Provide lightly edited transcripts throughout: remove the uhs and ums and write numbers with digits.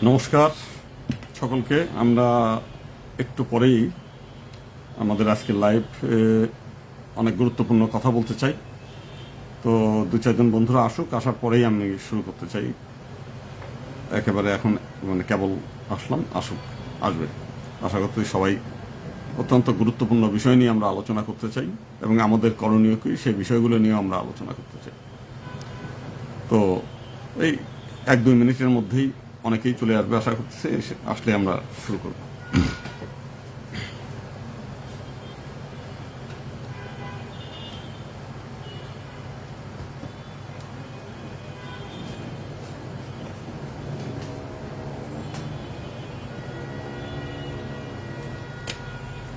নমস্কার সকলকে। আমরা একটু পরেই আমাদের আজকে লাইভ অনেক গুরুত্বপূর্ণ কথা বলতে চাই। তো দু চারজন বন্ধুরা আসুক, আসার পরেই আমি শুরু করতে চাই। একেবারে এখন কেবল আসলাম, আসবে। আশা করতে সবাই অত্যন্ত গুরুত্বপূর্ণ বিষয় নিয়ে আমরা আলোচনা করতে চাই এবং আমাদের করণীয় কি সেই বিষয়গুলো নিয়ে আমরা আলোচনা করতে চাই। তো এই 1-2 মিনিটের মধ্যেই অনেকেই চলে আসবে আশা করতেছে। আসলে আমরা শুরু করব।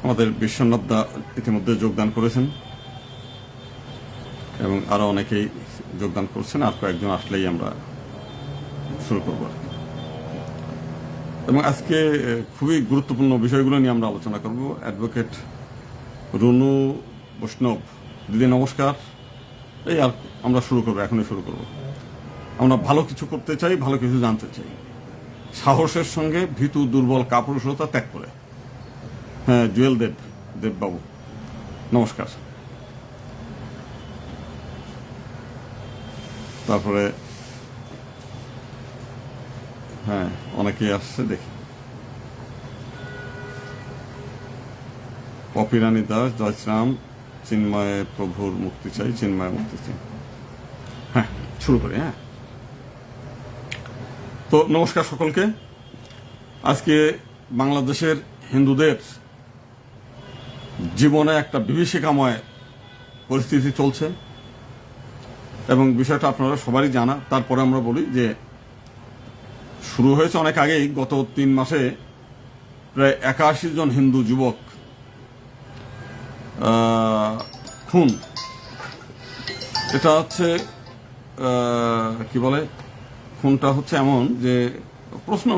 আমাদের বিশ্বনাথ দা ইতিমধ্যে যোগদান করেছেন এবং আরো অনেকেই যোগদান করছেন। আর কয়েকজন আসলেই আমরা শুরু করব। এবং আজকে খুবই গুরুত্বপূর্ণ বিষয়গুলো নিয়ে আমরা আলোচনা করব। অ্যাডভোকেট রুনু বৈষ্ণব দিদি নমস্কার। এই আর আমরা শুরু করবো, এখনই শুরু করব। আমরা ভালো কিছু করতে চাই, ভালো কিছু জানতে চাই, সাহসের সঙ্গে ভীতু দুর্বল কাপুরুষতা ত্যাগ করে। হ্যাঁ, জুয়েল দেববাবু নমস্কার। তারপরে হ্যাঁ, অনেকেই আসছে দেখি। পপিরানী দাস, জয়শ্রাম, চিন্ময় প্রভুর মুক্তি চাই, চিন্ময় মুক্তি চাই। হ্যাঁ, শুরু করি। হ্যাঁ, তো নমস্কার সকলকে। আজকে বাংলাদেশের হিন্দুদের জীবনে একটা বিভীষিকাময় পরিস্থিতি চলছে এবং বিষয়টা আপনারা সবারই জানা। তারপরে আমরা বলি যে শুরু হয়েছে অনেক আগেই। গত 3 মাসে প্রায় 81 জন হিন্দু যুবক খুন। এটা হচ্ছে কি বলে, খুনটা হচ্ছে এমন যে প্রশ্ন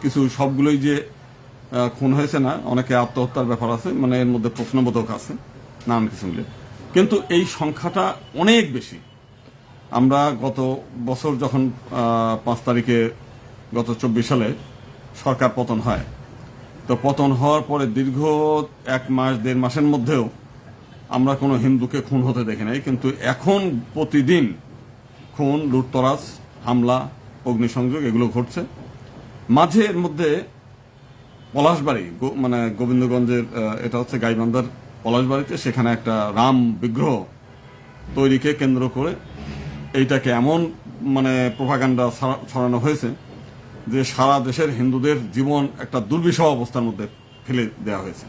কিছু, সবগুলোই যে খুন হয়েছে না, অনেকে আত্মহত্যার ব্যাপার আছে, মানে এর মধ্যে প্রশ্নবোধক আছে, নানান কিছু মিলে। কিন্তু এই সংখ্যাটা অনেক বেশি। আমরা গত বছর যখন 5 তারিখে গত 24 সালে সরকার পতন হয়, তো পতন হওয়ার পরে দীর্ঘ 1 মাস 1.5 মাসের মধ্যেও আমরা কোনো হিন্দুকে খুন হতে দেখি নাই। কিন্তু এখন প্রতিদিন খুন, লুটতরাজ, হামলা, অগ্নিসংযোগ এগুলো ঘটছে। মাঝে এর মধ্যে পলাশবাড়ি, মানে গোবিন্দগঞ্জের, এটা হচ্ছে গাইবান্ধার পলাশবাড়িতে, সেখানে একটা রাম বিগ্রহ তৈরিকে কেন্দ্র করে এইটাকে এমন মানে প্রোপাগান্ডা ছড়ানো হয়েছে যে সারা দেশের হিন্দুদের জীবন একটা দুর্বিষহ অবস্থার মধ্যে ফেলে দেওয়া হয়েছে।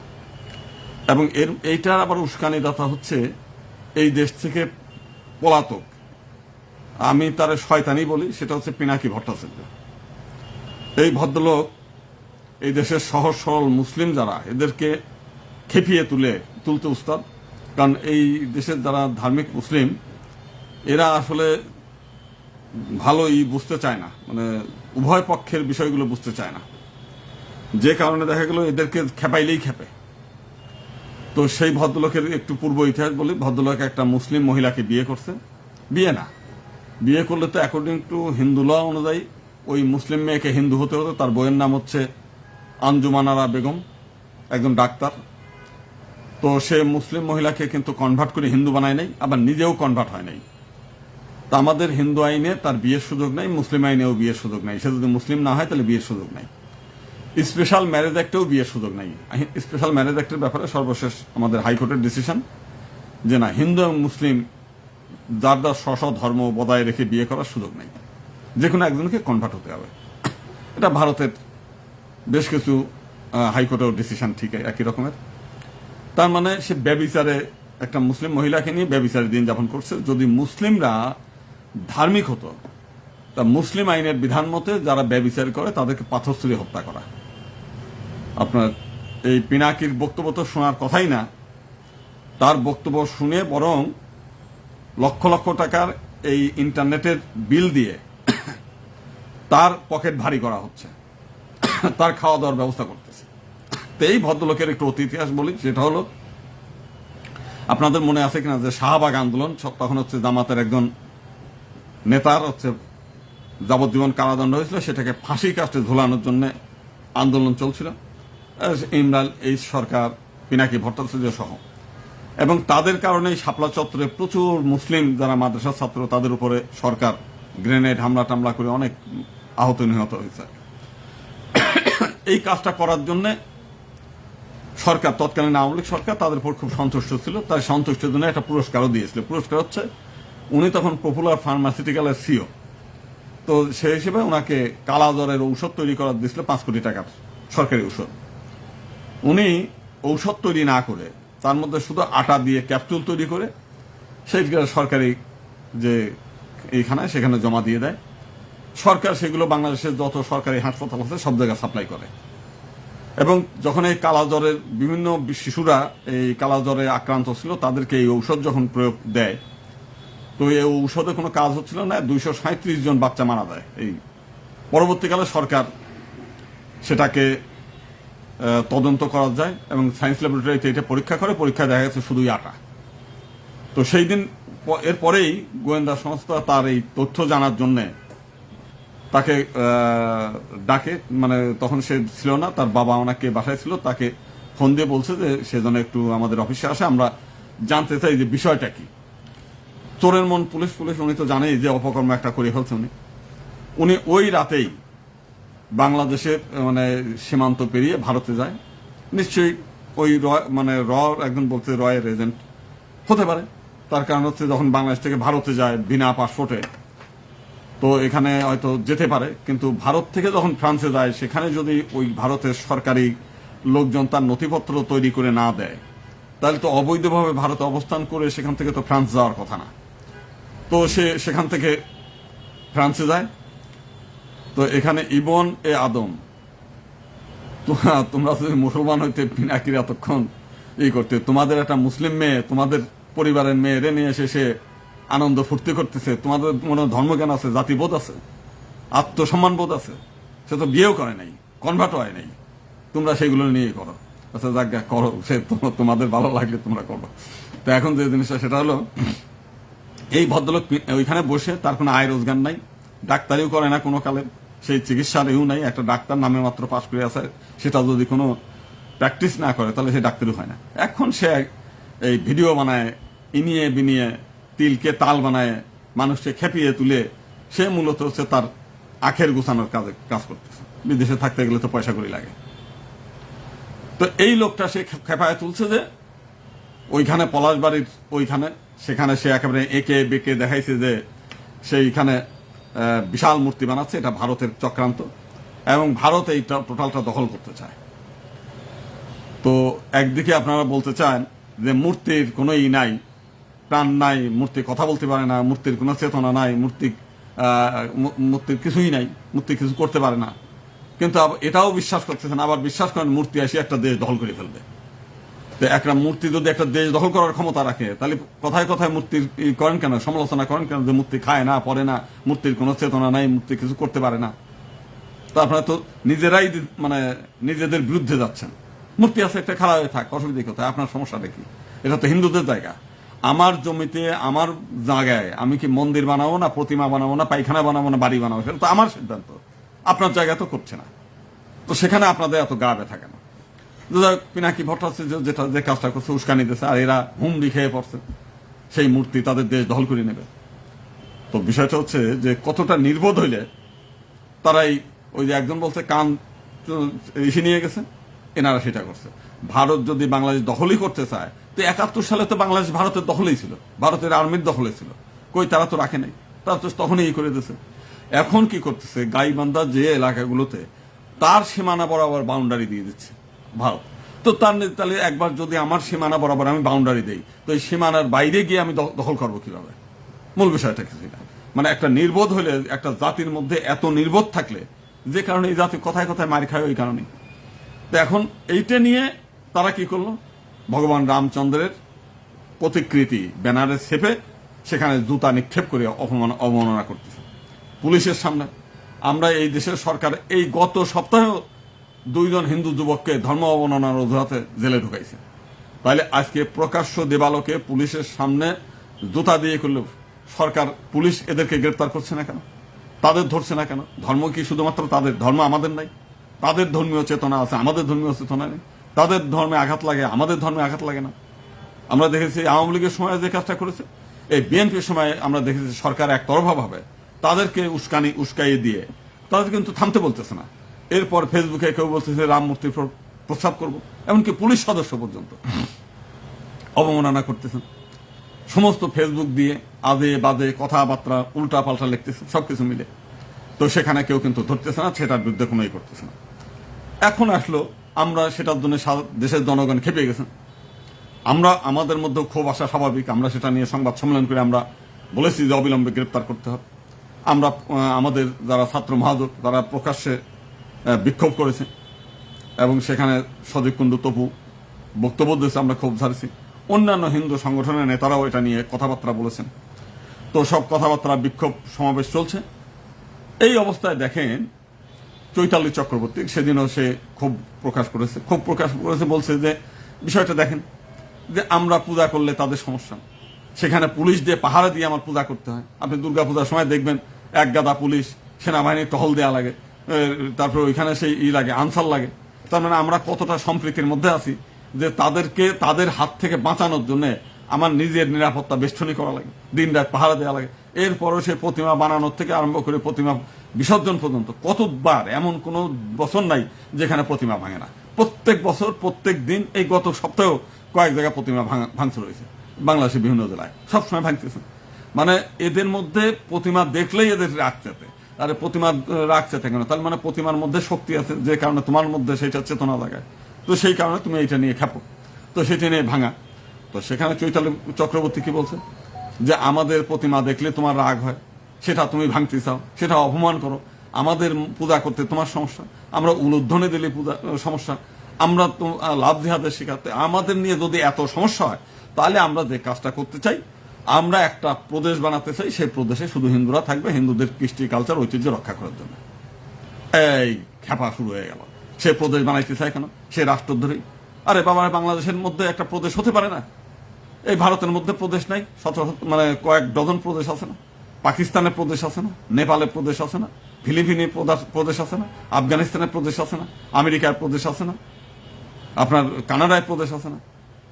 এবং এইটার আবার উস্কানিদাতা হচ্ছে এই দেশ থেকে পলাতক, আমি তার শয়তানি বলি, সেটা হচ্ছে পিনাকি ভট্টাচার্য। এই ভদ্রলোক এই দেশের সহজ সরল মুসলিম যারা, এদেরকে খেপিয়ে তুলতে উস্তাদ। কারণ এই দেশের যারা ধার্মিক মুসলিম, এরা আসলে ভালোই বুঝতে চায় না, মানে উভয় পক্ষের বিষয়গুলো বুঝতে চায় না, যে কারণে দেখা গেল এদেরকে খেপাইলেই খেপে। তো সেই ভদ্রলোকের একটু পূর্ব ইতিহাস বলি। ভদ্রলোক একটা মুসলিম মহিলাকে বিয়ে করছে। বিয়ে করলে তো অ্যাকর্ডিং টু হিন্দু ল অনুযায়ী ওই মুসলিম মেয়েকে হিন্দু হতে হতো। তার বইয়ের নাম হচ্ছে আঞ্জুমানারা বেগম, একজন ডাক্তার। তো সে মুসলিম মহিলাকে কিন্তু কনভার্ট করে হিন্দু বানায় নাই, আবার নিজেও কনভার্ট হয় নাই। তা আমাদের হিন্দু আইনে তার বিয়ের সুযোগ নাই, মুসলিম আইনেও বিয়ের সুযোগ নাই। সে যদি মুসলিম না হয় তাহলে বিয়ের সুযোগ নাই। স্পেশাল ম্যারেজ অ্যাক্টেও বিয়ের সুযোগ নাই। স্পেশাল ম্যারেজ অ্যাক্টের ব্যাপারে সর্বশেষ আমাদের হাইকোর্টের ডিসিশন যে না, হিন্দু এবং মুসলিম যার যার স্ব ধর্ম বজায় রেখে বিয়ে করার সুযোগ নেই, যে কোনো একজনকে কনভার্ট হতে হবে। এটা ভারতের বেশ কিছু হাইকোর্টের ডিসিশন ঠিক একই রকমের। তার মানে সে ব্যভিচারে, একটা মুসলিম মহিলাকে নিয়ে ব্যভিচারে দিন যাপন করছে। যদি মুসলিমরা ধার্মিক হতো, তা মুসলিম আইনের বিধান মতে যারা ব্যভিচার করে তাদেরকে পাথর ছুঁড়ে হত্যা করা। আপনার এই পিনাকির বক্তব্য তো শোনার কথাই না। তার বক্তব্য শুনে বরং লক্ষ লক্ষ টাকার এই ইন্টারনেটের বিল দিয়ে তার পকেট ভারী করা হচ্ছে, তার খাওয়া দাওয়ার ব্যবস্থা করতেছে। তো এই ভদ্রলোকের একটু অতি ইতিহাস বলি। সেটা হলো, আপনাদের মনে আছে কিনা যে শাহবাগ আন্দোলন, তখন হচ্ছে জামাতের একজন নেতার হচ্ছে যাবজ্জীবন কারাদণ্ড হয়েছিল, সেটাকে ফাঁসি কাস্টে ঝোলানোর জন্য আন্দোলন চলছিল ইমরান এই সরকার, পিনাকি ভট্টাচার্য সহ। এবং তাদের কারণে শাপলা চত্বরে প্রচুর মুসলিম যারা মাদ্রাসার ছাত্র তাদের উপরে সরকার গ্রেনেড হামলা টামলা করে অনেক আহত নিহত হয়েছে। এই কাজটা করার জন্য সরকার, তৎকালীন আওয়ামী লীগ সরকার তাদের উপর খুব সন্তুষ্ট ছিল, তাই সন্তুষ্টের জন্য একটা পুরস্কারও দিয়েছিল। পুরস্কার হচ্ছে, উনি তখন পপুলার ফার্মাসিউটিক্যালের সিও, তো সেই হিসেবে ওনাকে কালাজ্বরের ঔষধ তৈরি করার দিয়েছিল 5 কোটি টাকার সরকারি ঔষধ। উনি ঔষধ তৈরি না করে তার মধ্যে শুধু আটা দিয়ে ক্যাপসুল তৈরি করে সেইগুলো সরকারি যে এইখানে সেখানে জমা দিয়ে দেয়। সরকার সেগুলো বাংলাদেশের যত সরকারি হাসপাতাল আছে সব জায়গায় সাপ্লাই করে। এবং যখন এই কালাজ্বরের বিভিন্ন শিশুরা এই কালাজ্বরে আক্রান্ত ছিল, তাদেরকে এই ঔষধ যখন প্রয়োগ দেয়, তো এই ঔষধে কোনো কাজ হচ্ছিল না, 237 জন বাচ্চা মারা যায়। এই পরবর্তীকালে সরকার সেটাকে তদন্ত করা যায় এবং সায়েন্স ল্যাবরেটরিতে এটা পরীক্ষা করে, পরীক্ষায় দেখা গেছে শুধুই আটা। তো সেই দিন এরপরেই গোয়েন্দা সংস্থা তার এই তথ্য জানার জন্যে তাকে ডাকে, মানে তখন সে ছিল না, তার বাবা ওনাকে বাসায় ছিল, তাকে ফোন দিয়ে বলছে যে সে যেন একটু আমাদের অফিসে আসে, আমরা জানতে চাই যে বিষয়টা কি। চোরের মন পুলিশ, উনি তো জানেই যে অপকর্ম একটা করে ফেলছে। উনি ওই রাতেই বাংলাদেশের মানে সীমান্ত পেরিয়ে ভারতে যায়। নিশ্চয়ই ওই মানে একজন বলতে রয়ের এজেন্ট হতে পারে, তার কারণ হচ্ছে যখন বাংলাদেশ থেকে ভারতে যায় বিনা পাসপোর্টে, তো এখানে হয়তো যেতে পারে, কিন্তু ভারত থেকে যখন ফ্রান্সে যায় সেখানে যদি ওই ভারতের সরকারি লোকজন তার নথিপত্র তৈরি করে না দেয়, তাহলে তো অবৈধভাবে ভারতে অবস্থান করে সেখান থেকে তো ফ্রান্স যাওয়ার কথা না। তো সে সেখান থেকে ফ্রান্সে যায়। তো এখানে ইবন এ আদম, তোমরা যদি মুসলমান হইতে পিনাকির এতক্ষণ করতে, তোমাদের একটা মুসলিম মেয়ে, তোমাদের পরিবারের মেয়েরে নিয়ে এসে সে আনন্দ ফুর্তি করতেছে, তোমাদের মনে ধর্মজ্ঞান আছে, জাতিবোধ আছে, আত্মসম্মান বোধ আছে, সে তো বিয়েও করে নাই, কনভার্টও হয় নাই, তোমরা সেগুলো নিয়ে করো। আচ্ছা যাজ্ঞা করো, সে তোমাদের ভালো লাগলে তোমরা করো। তো এখন যে জিনিসটা সেটা হলো, এই ভদ্রলোক ওইখানে বসে, তার কোনো আয় রোজগার নাই, ডাক্তারিও করে না কোনো কালে, সেই চিকিৎসার এও নাই, একটা ডাক্তার নামে মাত্র পাশ করে আছে, সেটা যদি কোনো প্র্যাকটিস না করে তাহলে সে ডাক্তারও হয় না। এখন সে এই ভিডিও বানায়, ইনিয়ে বিনিয়ে তিলকে তাল বানায়, মানুষকে খেপিয়ে তুলে, সে মূলত হচ্ছে তার আখের গুছানোর কাজ করতেছে। বিদেশে থাকতে গেলে তো পয়সা করি লাগে। তো এই লোকটা সে খেপায় তুলছে যে ওইখানে পলাশবাড়ির ওইখানে, সেখানে সে একেবারে একে বেঁকে দেখাইছে যে সেইখানে বিশাল মূর্তি বানাচ্ছে, এটা ভারতের চক্রান্ত এবং ভারত এইটা টোটালটা দখল করতে চায়। তো একদিকে আপনারা বলতে চান যে মূর্তির কোনো নাই, প্রাণ নাই, মূর্তি কথা বলতে পারে না, মূর্তির কোনো চেতনা নাই, মূর্তির কিছুই নাই, মূর্তি কিছু করতে পারে না, কিন্তু এটাও বিশ্বাস করতেছেন, আবার বিশ্বাস করেন মূর্তি এসে একটা দেশ দখল করে ফেলবে। তো একটা মূর্তি যদি একটা দেশ দখল করার ক্ষমতা রাখে, তাহলে কথায় কথায় মূর্তির করেন কেন, সমালোচনা করেন কেন যে মূর্তি খায় না, পড়ে না, মূর্তির কোনো চেতনা নাই, মূর্তি কিছু করতে পারে না। তো আপনারা তো নিজেরাই মানে নিজেদের বিরুদ্ধে যাচ্ছেন। মূর্তি আছে একটা, খারাপ হয়ে থাক, অসুবিধা কোথায়, আপনার সমস্যাটা কি? এটা তো হিন্দুদের জায়গা। আমার জমিতে আমার জায়গায় আমি কি মন্দির বানাবো না, প্রতিমা বানাবো না, পায়খানা বানাবো না, বাড়ি বানাবো, সেটা তো আমার সিদ্ধান্ত, আপনার জায়গা তো করছে না। তো সেখানে আপনাদের এত গা ব্যথা কেন? পিনাকি ভট্টাচার্য যেটা যে কাজটা করছে, উস্কানি দিয়েছে, আর এরা হুমড়ি খেয়ে পড়ছে, সেই মূর্তি তাদের দেশ দখল করে নেবে। তো বিষয়টা হচ্ছে যে কতটা নির্বোধ হইলে তারাই, ওই যে একজন বলছে কান এসে নিয়ে গেছে, এনারা সেটা করছে। ভারত যদি বাংলাদেশ দখলই করতে চায়, তো 71 সালে তো বাংলাদেশ ভারতের দখলেই ছিল, ভারতের আর্মির দখলে ছিল, কই তারা তো রাখে নাই, তারা তো তখনই করে দিয়েছে। এখন কি করতেছে, গাইবান্ধা যে এলাকাগুলোতে তার সীমানা বরাবর বাউন্ডারি দিয়ে দিচ্ছে ভারত। তো তাহলে একবার যদি আমার সীমানা বরাবর আমি বাউন্ডারি দেই, তো এই সীমানার বাইরে গিয়ে আমি দখল করবো কিভাবে? মূল বিষয়টা কিছুই না। মানে একটা নির্বোধ হলে, একটা জাতির মধ্যে এত নির্বোধ থাকলে, যে কারণে এই জাতি কথায় কথায় মার খায়, ওই কারণে। তো এখন এইটা নিয়ে তারা কি করলো, ভগবান রামচন্দ্রের প্রতিকৃতি ব্যানারে ছেপে সেখানে জুতা নিক্ষেপ করে অবমাননা করতেছে পুলিশের সামনে। আমরা এই দেশের সরকার এই গত সপ্তাহেও 2 জন হিন্দু যুবককে ধর্ম অবমাননার অজুহাতে জেলে ঢুকাইছে। তাহলে আজকে প্রকাশ্য দেবালোকে পুলিশের সামনে জুতা দিয়ে করলে সরকার, পুলিশ এদেরকে গ্রেপ্তার করছে না কেন? তাদের ধরছে না কেন? ধর্ম কি শুধুমাত্র তাদের? ধর্ম আমাদের নাই? তাদের ধর্মীয় চেতনা আছে, আমাদের ধর্মীয় চেতনা নেই। তাদের ধর্মে আঘাত লাগে, আমাদের ধর্মে আঘাত লাগে না। আমরা দেখেছি আওয়ামী লীগের সময় যে কাজটা করেছে, এই বিএনপির সময় আমরা দেখেছি সরকার একতরফাভাবে তাদেরকে উস্কাইয়ে দিয়ে তাদের কিন্তু থামতে বলতেছে না। এরপর ফেসবুকে কেউ বলতেছে রাম মূর্তি প্রস্তাব করবো, এমনকি পুলিশ সদস্য পর্যন্ত অবমাননা করতেছেন। সমস্ত ফেসবুক দিয়ে আদে বাদে কথাবার্তা উল্টা পাল্টা লিখতেছে, সবকিছু মিলে। তো সেখানে কেউ কিন্তু ধরতেছে না, সেটার বিরুদ্ধে কোনো করতেছে না। এখন আসলো আমরা সেটার জন্য দেশের জনগণ খেপে গেছেন। আমরা আমাদের মধ্যেও ক্ষোভ আসা স্বাভাবিক। আমরা সেটা নিয়ে সংবাদ সম্মেলন করে আমরা বলেছি যে অবিলম্বে গ্রেপ্তার করতে হবে। আমরা আমাদের যারা ছাত্র মহাজোট তারা প্রকাশ্যে বিক্ষোভ করেছে এবং সেখানে সজীব কুণ্ডু তপু বক্তব্য দিয়েছে, আমরা ক্ষোভ ঝাড়ছি। অন্যান্য হিন্দু সংগঠনের নেতারাও এটা নিয়ে কথাবার্তা বলেছেন। তো সব কথাবার্তা বিক্ষোভ সমাবেশ চলছে। এই অবস্থায় দেখেন চৈতালি চক্রবর্তী সেদিনও সে ক্ষোভ প্রকাশ করেছে, বলছে যে বিষয়টা দেখেন যে আমরা পূজা করলে তাদের সমস্যা, সেখানে পুলিশ দিয়ে পাহারা দিয়ে আমার পূজা করতে হয়। আপনি দুর্গা পূজার সময় দেখবেন এক গাদা পুলিশ সেনাবাহিনী টহল দেওয়া লাগে, তারপরে ওইখানে সেই লাগে আনসার লাগে। তার মানে আমরা কতটা সম্প্রীতির মধ্যে আছি যে তাদেরকে তাদের হাত থেকে বাঁচানোর জন্য আমার নিজের নিরাপত্তা বেষ্টনী করা লাগে, দিন রাত পাহারা দেওয়া লাগে। এরপরও সে প্রতিমা বানানোর থেকে আরম্ভ করে প্রতিমা বিসর্জন পর্যন্ত কতবার, এমন কোনো বছর নাই যেখানে প্রতিমা ভাঙে না। প্রত্যেক বছর প্রত্যেক দিন, এই গত সপ্তাহেও কয়েক জায়গায় প্রতিমা ভাঙচুর হয়েছে বাংলাদেশের বিভিন্ন জেলায়, সবসময় ভাঙতেছে। মানে এদের মধ্যে প্রতিমা দেখলেই এদের রাগ চেতে। আরে প্রতিমা রাগ চেতে কেন? তার মানে প্রতিমার মধ্যে শক্তি আছে, যে কারণে তোমার মধ্যে সেটা চেতনা লাগায়। তো সেই কারণে তুমি এইটা নিয়ে খেপো, তো সেটা নিয়ে ভাঙা। তো সেখানে চৈতালি চক্রবর্তী কি বলছে যে আমাদের প্রতিমা দেখলে তোমার রাগ হয়, সেটা তুমি ভাঙতে চাও, সেটা অপমান করো। আমাদের পূজা করতে তোমার সমস্যা, আমরা উলুধ্বনি দিলে পূজা সমস্যা, আমরা তো লাভ জিহাদের শিখাতে। আমাদের নিয়ে যদি এত সমস্যা হয়, তাহলে আমরা যে কাজটা করতে চাই, আমরা একটা প্রদেশ বানাতে চাই, সেই প্রদেশে শুধু হিন্দুরা থাকবে, হিন্দুদের কৃষ্টি কালচার ঐতিহ্য রক্ষা করার জন্য। এই খেপা শুরু হয়ে গেল। সে প্রদেশ বানাইতে চায় কেন? সে রাষ্ট্রদ্রোহী। আরে বাবা, বাংলাদেশের মধ্যে একটা প্রদেশ হতে পারে না? এই ভারতের মধ্যে প্রদেশ নাই? মানে কয়েক ডজন প্রদেশ আছে না? পাকিস্তানের প্রদেশ আছে না? নেপালের প্রদেশ আছে না? ফিলিপিনের প্রদেশ আছে না? আফগানিস্তানের প্রদেশ আছে না? আমেরিকার প্রদেশ আছে না? আপনার কানাডায় প্রদেশ আছে না?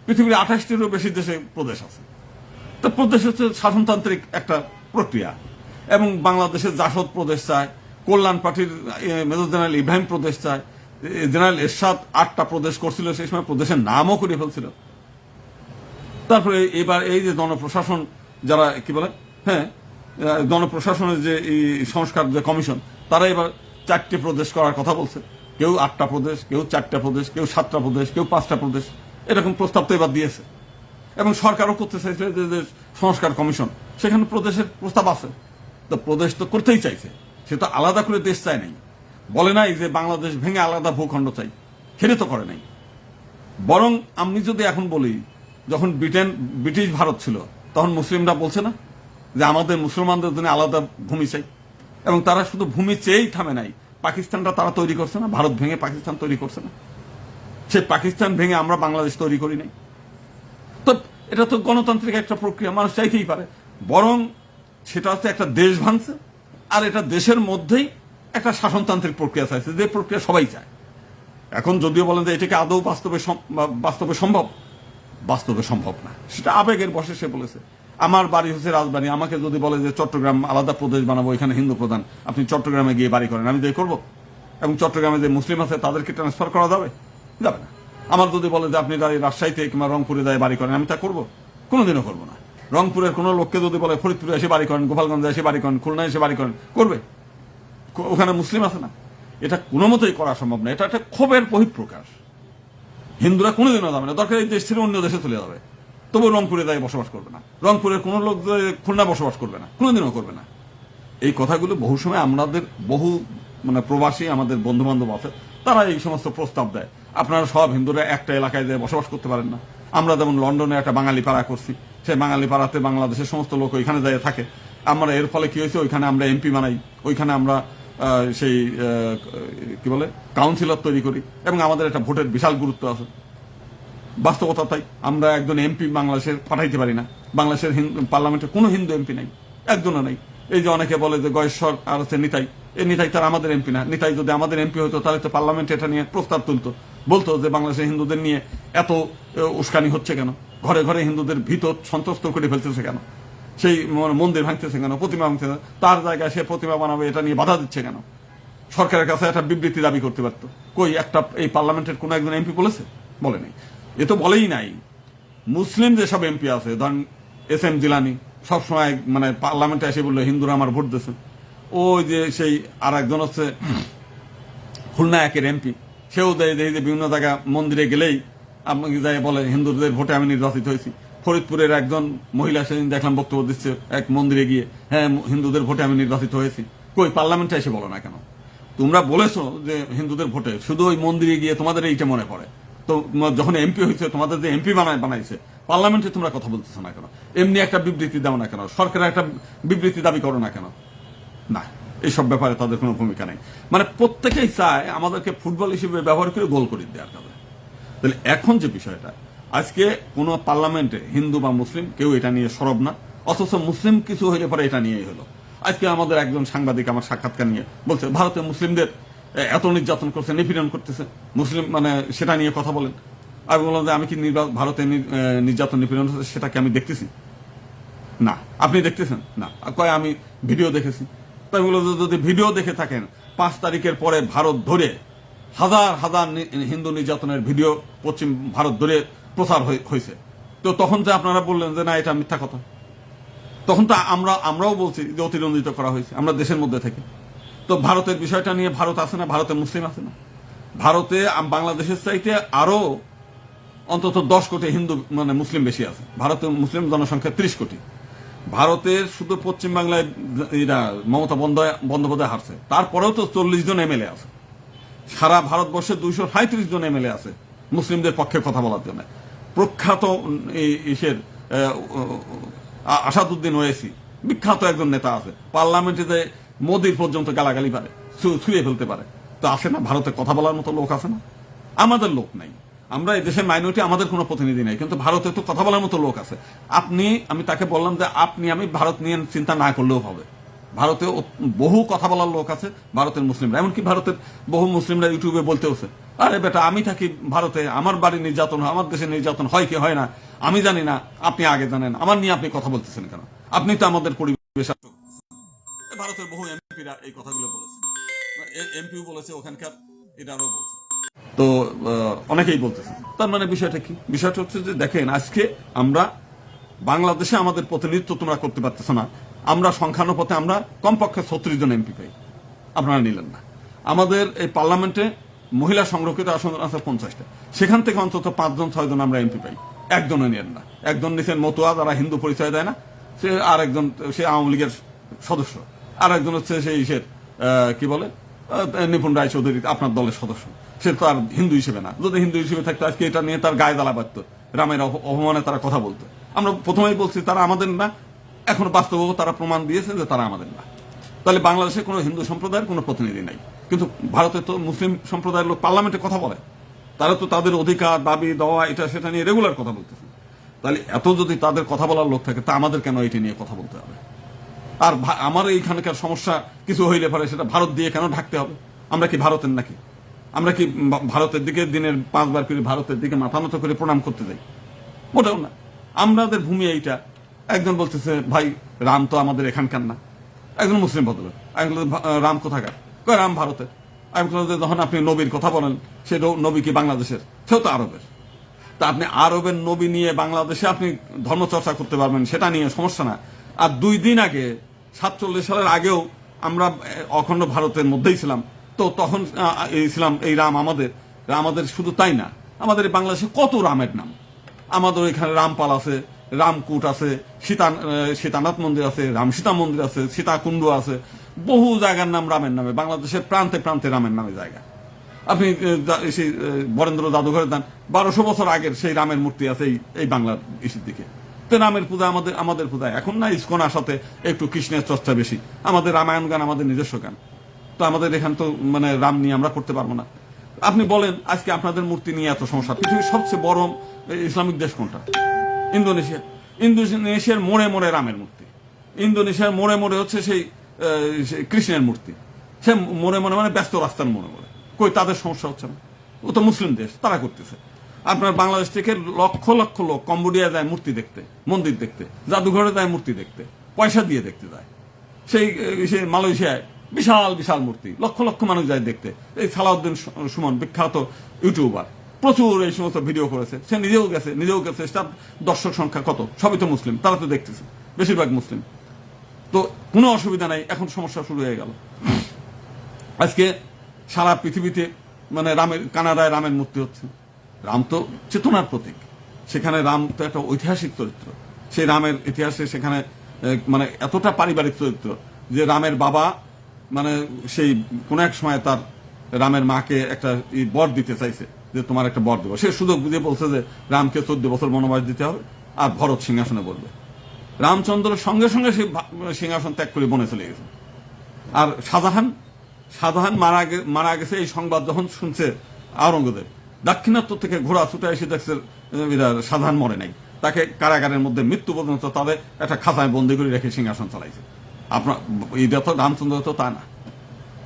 পৃথিবীর 28টিরও বেশি দেশে প্রদেশ আছে। তো প্রদেশ হচ্ছে শাসনতান্ত্রিক একটা প্রক্রিয়া। এবং বাংলাদেশের জাসদ প্রদেশ চায়, কল্যাণ পার্টির মেজর জেনারেল ইব্রাহিম প্রদেশ চায়, জেনারেল এরশাদ 8টা প্রদেশ করছিল, সেই সময় প্রদেশের নামও করে ফেলছিল। তারপরে এবার এই যে জনপ্রশাসন যারা কি বলে, হ্যাঁ, জনপ্রশাসনের যে এই সংস্কার যে কমিশন, তারা এবার 4টে প্রদেশ করার কথা বলছে। কেউ 8টা প্রদেশ, কেউ 4টা প্রদেশ, কেউ 7টা প্রদেশ, কেউ 5টা প্রদেশ, এরকম প্রস্তাব তো এবার দিয়েছে। এবং সরকারও করতে চাইছে যে সংস্কার কমিশন, সেখানে প্রদেশের প্রস্তাব আছে। তো প্রদেশ তো করতেই চাইছে, সে তো আলাদা করে দেশ চায় নাই, বলে নাই যে বাংলাদেশ ভেঙে আলাদা ভূখণ্ড চাই, সেটা তো করে নাই। বরং আমি যদি এখন বলি, যখন ব্রিটিশ ভারত ছিল, তখন মুসলিমরা বলছে না যে আমাদের মুসলমানদের জন্য আলাদা ভূমি চাই। এবং তারা শুধু ভূমি চেয়েই থামে নাই, পাকিস্তানটা তারা তৈরি করছে না, ভারত ভেঙে পাকিস্তান তৈরি করছে না, সে পাকিস্তান ভেঙে আমরা বাংলাদেশ তৈরি করি নাই। তো এটা তো গণতান্ত্রিক একটা প্রক্রিয়া, মানুষ চাইতেই পারে। বরং সেটা হচ্ছে একটা দেশ ভাঙছে, আর এটা দেশের মধ্যেই একটা শাসনতান্ত্রিক প্রক্রিয়া চাইছে, যে প্রক্রিয়া সবাই চায়। এখন যদিও বলেন যে এটাকে আদৌ বাস্তবে সম্ভব, বাস্তবে সম্ভব না, সেটা আবেগের বশে সে বলেছে। আমার বাড়ি হচ্ছে রাজবাড়ী, আমাকে যদি বলে যে চট্টগ্রাম আলাদা প্রদেশ বানাবো, এখানে হিন্দু প্রধান, আপনি চট্টগ্রামে গিয়ে বাড়ি করেন, আমি তাই করবো? এবং চট্টগ্রামে যে মুসলিম আছে তাদেরকে ট্রান্সফার করা যাবে? যাবে না। আমার যদি বলে যে আপনি রাজশাহীতে কিংবা রংপুরে যায় বাড়ি করেন, আমি তা করবো? কোনোদিনও করবো না। রংপুরের কোনো লোককে যদি বলে ফরিদপুরে এসে বাড়ি করেন, গোপালগঞ্জে এসে বাড়ি করেন, খুলনায় এসে বাড়ি করেন, করবে? ওখানে মুসলিম আছে না, এটা কোনো মতেই করা সম্ভব না। এটা একটা ক্ষোভের বহিঃপ্রকাশ। হিন্দুরা কোনোদিনও যাবে না, দরকার এই দেশ ছেড়ে অন্য দেশে চলে যাবে, তবু রংপুরে যাই বসবাস করবে না। রংপুরের কোনো লোক খুলনা বসবাস করবে না, কোনোদিনও করবে না। এই কথাগুলো বহু সময় আমাদের বহু প্রবাসী আমাদের বন্ধু বান্ধব আছে, তারা এই সমস্ত প্রস্তাব দেয়, আপনারা সব হিন্দুরা একটা এলাকায় যায় বসবাস করতে পারেন না। আমরা যেমন লন্ডনে একটা বাঙালি পাড়া করছি, সেই বাঙালি পাড়াতে বাংলাদেশের সমস্ত লোক ওইখানে যায় থাকে। আমরা এর ফলে কি হয়েছে, ওইখানে আমরা এমপি বানাই, ওইখানে আমরা সেই কি বলে কাউন্সিলর তৈরি করি, এবং আমাদের একটা ভোটের বিশাল গুরুত্ব আছে। বাস্তবতা তাই, আমরা একজন এমপি বাংলাদেশের পাঠাইতে পারি না। বাংলাদেশের পার্লামেন্টে কোনো হিন্দু এমপি নাই, একজনও নাই। এই যে অনেকে বলে যে গয়েশ্বর আর হচ্ছে নিতাই, এই নিতাই তার আমাদের এমপি না। নিতাই যদি আমাদের এমপি হতো তাহলে তো পার্লামেন্টে এটা নিয়ে প্রস্তাব তুলতো, বলতো যে বাংলাদেশের হিন্দুদের নিয়ে এত উস্কানি হচ্ছে কেন, ঘরে ঘরে হিন্দুদের ভিতর সন্ত্রস্ত করে ফেলতেছে কেন, সেই মন্দির ভাঙতেছে কেন, প্রতিমা ভাঙতেছে, তার জায়গায় সে প্রতিমা বানাবে এটা নিয়ে বাধা দিচ্ছে কেন। সরকারের কাছে একটা বিবৃতি দাবি করতে পারত। কই একটা এই পার্লামেন্টের কোন একজন এমপি বলেছে? বলে নাই। এ তো বলেই নাই। মুসলিম যেসব এমপি আছে, ধরেন এস এম জিলানি সবসময় মানে পার্লামেন্টে এসে বললো হিন্দুরা আমার ভোট দিয়েছে। ওই যে সেই আর একজন হচ্ছে খুলনা একের এমপি, সেও দেয় যে বিভিন্ন জায়গা মন্দিরে গেলেই আপনাকে যাই বলে হিন্দুদের ভোটে আমি নির্বাচিত হয়েছি। ফরিদপুরের একজন মহিলা সেদিন দেখলাম বক্তব্য দিচ্ছে এক মন্দিরে গিয়ে, হ্যাঁ হিন্দুদের ভোটে আমি নির্বাচিত হয়েছি। কই পার্লামেন্টে এসে বলো না কেন? তোমরা বলেছো যে হিন্দুদের ভোটে, শুধু ওই মন্দিরে গিয়ে তোমাদের এইটা মনে পড়ে। তো যখন এমপি হয়েছে, তোমাদের যে এমপি বানাইছে, পার্লামেন্টে তোমরা কথা বলতেছো না কেন? এমনি একটা বিবৃতি দাও না কেন? সরকারের একটা বিবৃতি দাবি করো না কেন? না, এইসব ব্যাপারে তাদের কোনো ভূমিকা নেই। মানে প্রত্যেকেই চায় আমাদেরকে ফুটবল হিসেবে ব্যবহার করে গোল করে দেওয়ার কাছে। তাহলে এখন যে বিষয়টা, আজকে কোনো পার্লামেন্টে হিন্দু বা মুসলিম কেউ এটা নিয়ে সরব না, অথচ মুসলিম কিছু হইলে পরে এটা নিয়েই হলো। আজকে আমাদের একজন সাংবাদিক আমার সাক্ষাৎকার নিয়ে বলছে ভারতের মুসলিমদের এত নির্যাতন করছে, নিপীড়ন করতেছে, মুসলিম মানে সেটা নিয়ে কথা বলেন। আমি বললাম যে আমি কি ভারতে নির্যাতন নিপীড়ন হচ্ছে সেটাকে আমি দেখতেছি? না। আপনি দেখতেছেন? না। কয় আমি ভিডিও দেখেছি। তাই বললো যদি ভিডিও দেখে থাকেন, 5 তারিখের পরে ভারত ধরে হাজার হাজার হিন্দু নির্যাতনের ভিডিও পশ্চিম ভারত ধরে প্রচার হয়েছে, তো তখন যে আপনারা বললেন যে না এটা মিথ্যা কথা, তখন তো আমরাও বলছি যে অতিরঞ্জিত করা হয়েছে আমরা দেশের মধ্যে থেকে। তো ভারতের বিষয়টা নিয়ে ভারত আছে না, ভারতে মুসলিম আছে না? ভারতে বাংলাদেশের চাইতে আরো অন্তত 10 কোটি হিন্দু মানে মুসলিম বেশি আছে। ভারতে মুসলিম জনসংখ্যা 30 কোটি। ভারতের শুধু পশ্চিম বাংলায় এরা মমতা বন্দ্যোপাধ্যায় হারছে, তারপরেও তো 40 জন এমএলএ আছে। সারা ভারতবর্ষে 237 জন এমএলএ আছে মুসলিমদের পক্ষে কথা বলার জন্য। প্রখ্যাত ইসের আসাদুদ্দিন ওয়েসি বিখ্যাত একজন নেতা আছে, পার্লামেন্টে যে মোদির পর্যন্ত গালাগালি পারে, ছুঁয়ে ফেলতে পারে। তো আসে না, ভারতে কথা বলার মতো লোক আছে না? আমাদের লোক নাই। আমরা এই দেশের মাইনরিটি, আমাদের কোনো প্রতিনিধি নাই, কিন্তু ভারতে তো কথা বলার মতো লোক আছে। আমি তাকে বললাম যে আমি ভারত নিয়ে চিন্তা না করলেও হবে। ভারতে বহু কথা বলার লোক আছে, ভারতের মুসলিমরা, এমনকি ভারতের বহু মুসলিমরা ইউটিউবে বলতেওছে আরে বেটা আমি থাকি ভারতে, আমার বাড়ি নির্যাতন হয়, আমার দেশে নির্যাতন হয় কি হয় না আমি জানি না, আপনি আগে জানেন, আমার নিয়ে আপনি কথা বলতেছেন কেন? আপনি তো আমাদের পরিবেশ। ভারতের বহু এমপিরা এই কথাগুলো বলেছে, এমপিও বলেছে, ওখানকার এটারও বলছে। তো অনেকেই বলতেছে। তার মানে বিষয়টা কি? বিষয়টা হচ্ছে যে দেখেন আজকে আমরা বাংলাদেশে আমাদের প্রতিনিধিত্ব তোমরা করতে পারতেছ না। আমরা সংখ্যানুপাতে আমরা কমপক্ষে 36 জন এমপি পাই, আপনারা নিলেন না। আমাদের এই পার্লামেন্টে মহিলা সংরক্ষিত আসন আছে 50টা, সেখান থেকে অন্তত 5 জন 6 জন আমরা এমপি পাই, একজনও নিলেন না। একজন নিছেন মতুয়া, যারা হিন্দু পরিচয় দেয় না, সে আর একজন সে আওয়ামী লীগের সদস্য, আর একজন হচ্ছে সেই কি বলে নিপুণ রায় চৌধুরী আপনার দলের সদস্য, সে তো আর হিন্দু হিসেবে না। যদি হিন্দু হিসেবে থাকতো আজকে এটা নিয়ে তার গায়ে জ্বালা বাড়তো, রামের অপমানে তারা কথা বলতো। আমরা প্রথমেই বলছি তারা আমাদের না, এখন বাস্তবও তারা প্রমাণ দিয়েছে যে তারা আমাদের না। তাহলে বাংলাদেশে কোনো হিন্দু সম্প্রদায়ের কোনো প্রতিনিধি নাই, কিন্তু ভারতে তো মুসলিম সম্প্রদায়ের লোক পার্লামেন্টে কথা বলে, তারা তো তাদের অধিকার দাবি দেওয়া এটা সেটা নিয়ে রেগুলার কথা বলতেছে। তাহলে এত যদি তাদের কথা বলার লোক থাকে, তা আমাদের কেন এটি নিয়ে কথা বলতে হবে? আর আমার এইখানকার সমস্যা কিছু হইলে পরে সেটা ভারত দিয়ে কেন ঢাকতে হবে? আমরা কি ভারতের নাকি? আমরা কি ভারতের দিকে দিনের 5 বার করে ভারতের দিকে মাথা নত করে প্রণাম করতে যাই? মোটেও না। আমাদের ভূমি এইটা। একজন বলতেছে ভাই রাম তো আমাদের এখানকার না, একজন মুসলিম ভদ্র। আমি বলতে রাম কোথাকার? কয় রাম ভারতের। আমি বললাম যে যখন আপনি নবীর কথা বলেন, সে নবী কি বাংলাদেশের? সেও তো আরবের। তা আপনি আরবের নবী নিয়ে বাংলাদেশে আপনি ধর্মচর্চা করতে পারবেন, সেটা নিয়ে সমস্যা না। আর 2 দিন আগে 47 সালের আগেও আমরা অখণ্ড ভারতের মধ্যেই ছিলাম, তো তখন ছিলাম এই রাম আমাদের শুধু তাই না, আমাদের বাংলাদেশে কত রামের নাম। আমাদের এখানে রামপাল আছে, রামকুট আছে, সীতানাথ মন্দির আছে, রামসীতা মন্দির আছে, সীতাকুণ্ড আছে, বহু জায়গার নাম রামের নামে, বাংলাদেশের প্রান্তে প্রান্তে রামের নামে জায়গা। আপনি সেই বরেন্দ্র জাদুঘরে যান, 1200 বছর আগের সেই রামের মূর্তি আছে এই বাংলার ইসের দিকে। তো রামের পূজা আমাদের পূজা এখন না, ইসকন আসাতে একটু কৃষ্ণের চর্চা বেশি, আমাদের রামায়ণ গান আমাদের নিজস্ব গান। তো আমাদের এখান তো মানে রাম নিয়ে আমরা করতে পারবো না। আপনি বলেন আজকে আপনাদের মূর্তি নিয়ে এত সমস্যা, পৃথিবীর সবচেয়ে বড় ইসলামিক দেশ কোনটা? ইন্দোনেশিয়ার মোড়ে মোড়ে রামের মূর্তি। ইন্দোনেশিয়ার মোড়ে মোড়ে হচ্ছে সেই কৃষ্ণের মূর্তি, সে মোড়ে মোড়ে মানে ব্যস্ত রাস্তার মোড়ে মোড়ে, কই তাদের সমস্যা হচ্ছে না? ও তো মুসলিম দেশ, তারা করতেছে। আপনার বাংলাদেশ থেকে লক্ষ লক্ষ লোক কম্বোডিয়া যায় মূর্তি দেখতে, মন্দির দেখতে, জাদুঘরে যায় মূর্তি দেখতে, পয়সা দিয়ে দেখতে যায়। সেই মালয়েশিয়ায় বিশাল বিশাল মূর্তি, লক্ষ লক্ষ মানুষ যায় দেখতে। এই সালাউদ্দিন সুমন বিখ্যাত ইউটিউবার, প্রচুর এই সমস্ত ভিডিও করেছে, সে নিজেও গেছে। তার দর্শক সংখ্যা কত? সবই তো মুসলিম, তারা তো দেখতেছে, বেশিরভাগ মুসলিম। তো কোনো অসুবিধা নাই। এখন সমস্যা শুরু হয়ে গেল। আজকে সারা পৃথিবীতে মানে কানাডায় রামের মূর্তি হচ্ছে। রাম তো চেতনার প্রতীক, সেখানে রাম তো একটা ঐতিহাসিক চরিত্র। সেই রামের ইতিহাসে সেখানে মানে এতটা পারিবারিক চরিত্র যে রামের বাবা মানে সেই কোন এক সময় তার রামের মাকে একটা বর দিতে চাইছে, যে তোমার একটা বর দেবো। সে সুযোগ বুঝে বলছে যে রামকে 14 বছর বনবাস দিতে হবে আর ভরত সিংহাসনে বলবে। রামচন্দ্র সঙ্গে সঙ্গে সেই সিংহাসন ত্যাগ করে বনে চলে গেছে। আর শাহজাহান মারা গেছে এই সংবাদ যখন শুনছে আওরঙ্গজেব, দাক্ষিণাত্য থেকে ঘোড়া ছুটে এসে দেখছে শাহজাহান মরে নাই, তাকে কারাগারের মধ্যে মৃত্যু পর্যন্ত তাদের একটা খাঁচায় বন্দি করে রেখে সিংহাসন চালাইছে। আপনার এইটা তো রামচন্দ্র তো তা না।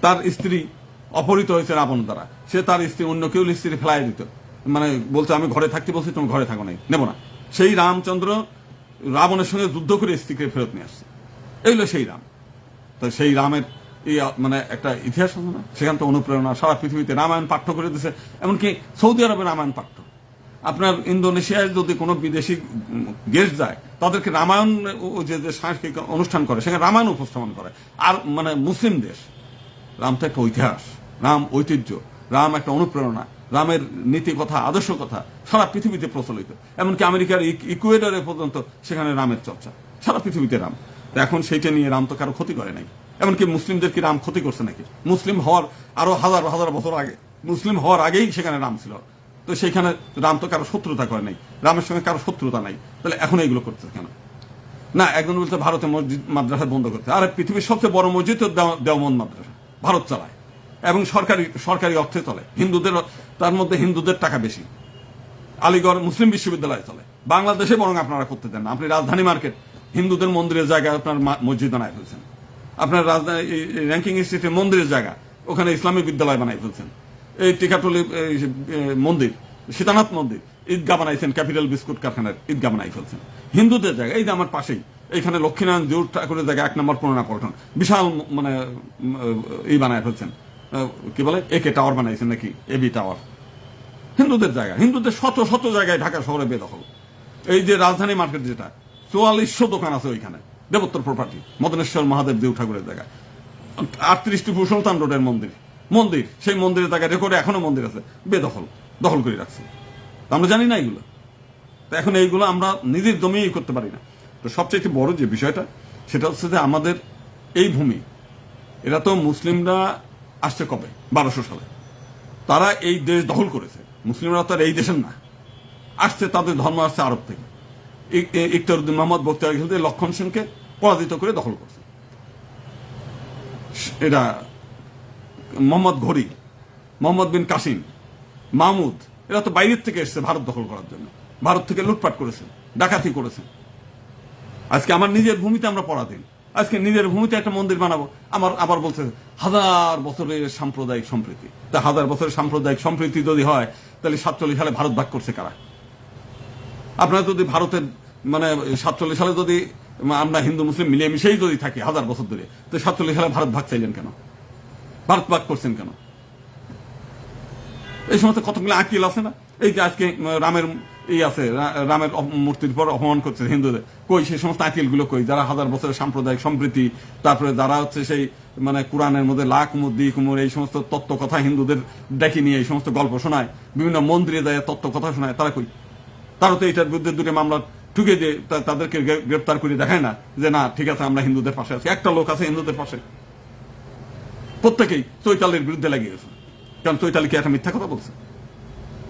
তার স্ত্রী অপহৃত হয়েছে রাবণ দ্বারা, সে তার স্ত্রী অন্য কেউ স্ত্রী ফেলাই দিত, মানে বলছে আমি ঘরে থাকতে বলছি, তুমি ঘরে থাকো নাই, নেব না। সেই রামচন্দ্র রাবণের সঙ্গে যুদ্ধ করে স্ত্রীকে ফেরত নিয়ে আসছে। এইগুলো সেই রাম। তো সেই রামের এই মানে একটা ইতিহাস আছে না, সেখান থেকে অনুপ্রেরণা সারা পৃথিবীতে রামায়ণ পাঠ্য করে দিচ্ছে। এমনকি সৌদি আরবে রামায়ণ পাঠ্য। আপনার ইন্দোনেশিয়ায় যদি কোনো বিদেশি গেস্ট যায়, তাদেরকে রামায়ণ যে সাংস্কৃতিক অনুষ্ঠান করে, সেখানে রামায়ণ উপস্থাপন করে। আর মানে মুসলিম দেশ, রাম তো একটা ইতিহাস, রাম ঐতিহ্য, রাম একটা অনুপ্রেরণা, রামের নীতি কথা, আদর্শ কথা সারা পৃথিবীতে প্রচলিত। এমনকি আমেরিকার ইকুয়েডরে পর্যন্ত সেখানে রামের চর্চা, সারা পৃথিবীতে রাম। এখন সেইটা নিয়ে রাম তো কারো ক্ষতি করে নাই। এমনকি মুসলিমদের কি রাম ক্ষতি করছে নাকি? মুসলিম হওয়ার আরো হাজার হাজার বছর আগে, মুসলিম হওয়ার আগেই সেখানে রাম ছিল। তো সেইখানে রাম তো কারো শত্রুতা করে নাই, রামের সঙ্গে কারো শত্রুতা নাই। তাহলে এখন এইগুলো করছে কেন? না, একজন বলছে ভারতে মসজিদ মাদ্রাসা বন্ধ করতে। আর পৃথিবীর সবচেয়ে বড় মসজিদ দেওবন্দ মাদ্রাসা, ভারত চালায় এবং সরকারি অর্থে চলে। হিন্দুদের, তার মধ্যে হিন্দুদের টাকা বেশি। আলিগড় মুসলিম বিশ্ববিদ্যালয় চলে। বাংলাদেশে বরং আপনারা করতে দেন না। আপনি রাজধানী মার্কেট হিন্দুদের মন্দিরের জায়গায় আপনার মসজিদ বানায় ফেলছেন। আপনার রাজধানী র্যাঙ্কিং স্ট্রিটের মন্দিরের জায়গা, ওখানে ইসলামী বিদ্যালয় বানাই ফেলছেন। এই টিকাটলি মন্দির, সীতানাথ মন্দির, ঈদগাহ বানাইছেন, ক্যাপিটাল বিস্কুট কারখানার ঈদগাহ বানাই ফেলছেন। হিন্দুদের জায়গা এই যে আমার পাশেই এইখানে লক্ষ্মীনারায়ণ জিউর ঠাকুরের জায়গায় 1 নম্বর পুরোনা পল্টন বিশাল মানে বানায় ফেলছেন, কি বলে একে টাওয়ার বানাইছেন নাকি, এবি টাওয়ার। হিন্দুদের জায়গা, হিন্দুদের শত শত জায়গায় ঢাকা শহরে বেদখল। এই যে রাজধানী মার্কেট যেটা 4400 দোকান আছে ওইখানে, দেবোত্তর প্রপার্টি, মদনেশ্বর মহাদেব জিউ ঠাকুরের জায়গা। 38টি সুলতান রোডের মন্দির সেই মন্দিরের জায়গায় রেকর্ডে এখনো মন্দির আছে, দখল করে রাখছে। আমরা জানি না এইগুলো। তো এখন এইগুলো আমরা নিজের জমিই করতে পারি না। তো সবচেয়ে বড় যে বিষয়টা, সেটা হচ্ছে যে আমাদের এই ভূমি, এরা তো মুসলিমরা আসছে কবে, 1200 সালে তারা এই দেশ দখল করেছে। মুসলিমরা তো আর এই দেশের না, আসছে, তাদের ধর্ম আসছে আরব থেকে। ইখতিয়ারউদ্দিন মোহাম্মদ বখতিয়ার খিলজি লক্ষণ সেনকে পরাজিত করে দখল করছে। এটা মোহাম্মদ ঘড়ি, মোহাম্মদ বিন কাসিম, মাহমুদ, এরা তো বাইরের থেকে এসছে ভারত দখল করার জন্য। ভারত থেকে লুটপাট করেছে, ডাকাতি করেছে। আজকে আমার নিজের ভূমিতে আমরা পরাধীন। আজকে নিজের ভূমিতে একটা মন্দির বানাবো, আবার বলছে 1000 বছরের সাম্প্রদায়িক সম্প্রীতি। তা 1000 বছরের সাম্প্রদায়িক সম্প্রীতি যদি হয়, তাহলে 47 সালে ভারত ভাগ করছে কারা? আপনারা যদি ভারতের মানে 47 সালে যদি আমরা হিন্দু মুসলিম মিলেমিশেই যদি থাকি 1000 বছর ধরে, তো 47 সালে ভারত ভাগ চাইলেন কেন? ভারত ভাগ করছেন কেন? এই সমস্ত কতগুলো আকিল আছে না? এই যে আজকে রামের আছে, রামের মূর্তির পর অপমান করছে হিন্দুদের, কই সেই সমস্ত আকিলগুলো কই, যারা 1000 বছরের সাম্প্রদায়িক সম্প্রীতি, তারপরে যারা হচ্ছে সেই মানে কোরআনের মধ্যে লা কুমুর দি কুমুর এই সমস্ত তত্ত্ব কথা হিন্দুদের ডেকে নিয়ে এই সমস্ত গল্প শোনায়, বিভিন্ন মন্দিরে যায় তত্ত্ব কথা শোনায়, তারা কই? তারা তো এটার বিরুদ্ধে 2টি মামলা ঠুকে দিয়ে তাদেরকে গ্রেপ্তার করে দেখায় না যে না ঠিক আছে আমরা হিন্দুদের পাশে আছি। একটা লোক আছে হিন্দুদের পাশে, প্রত্যেকেই চৈতালির বিরুদ্ধে লাগিয়ে গেছে। কারণ চৈতালি কি একটা মিথ্যা কথা বলছে?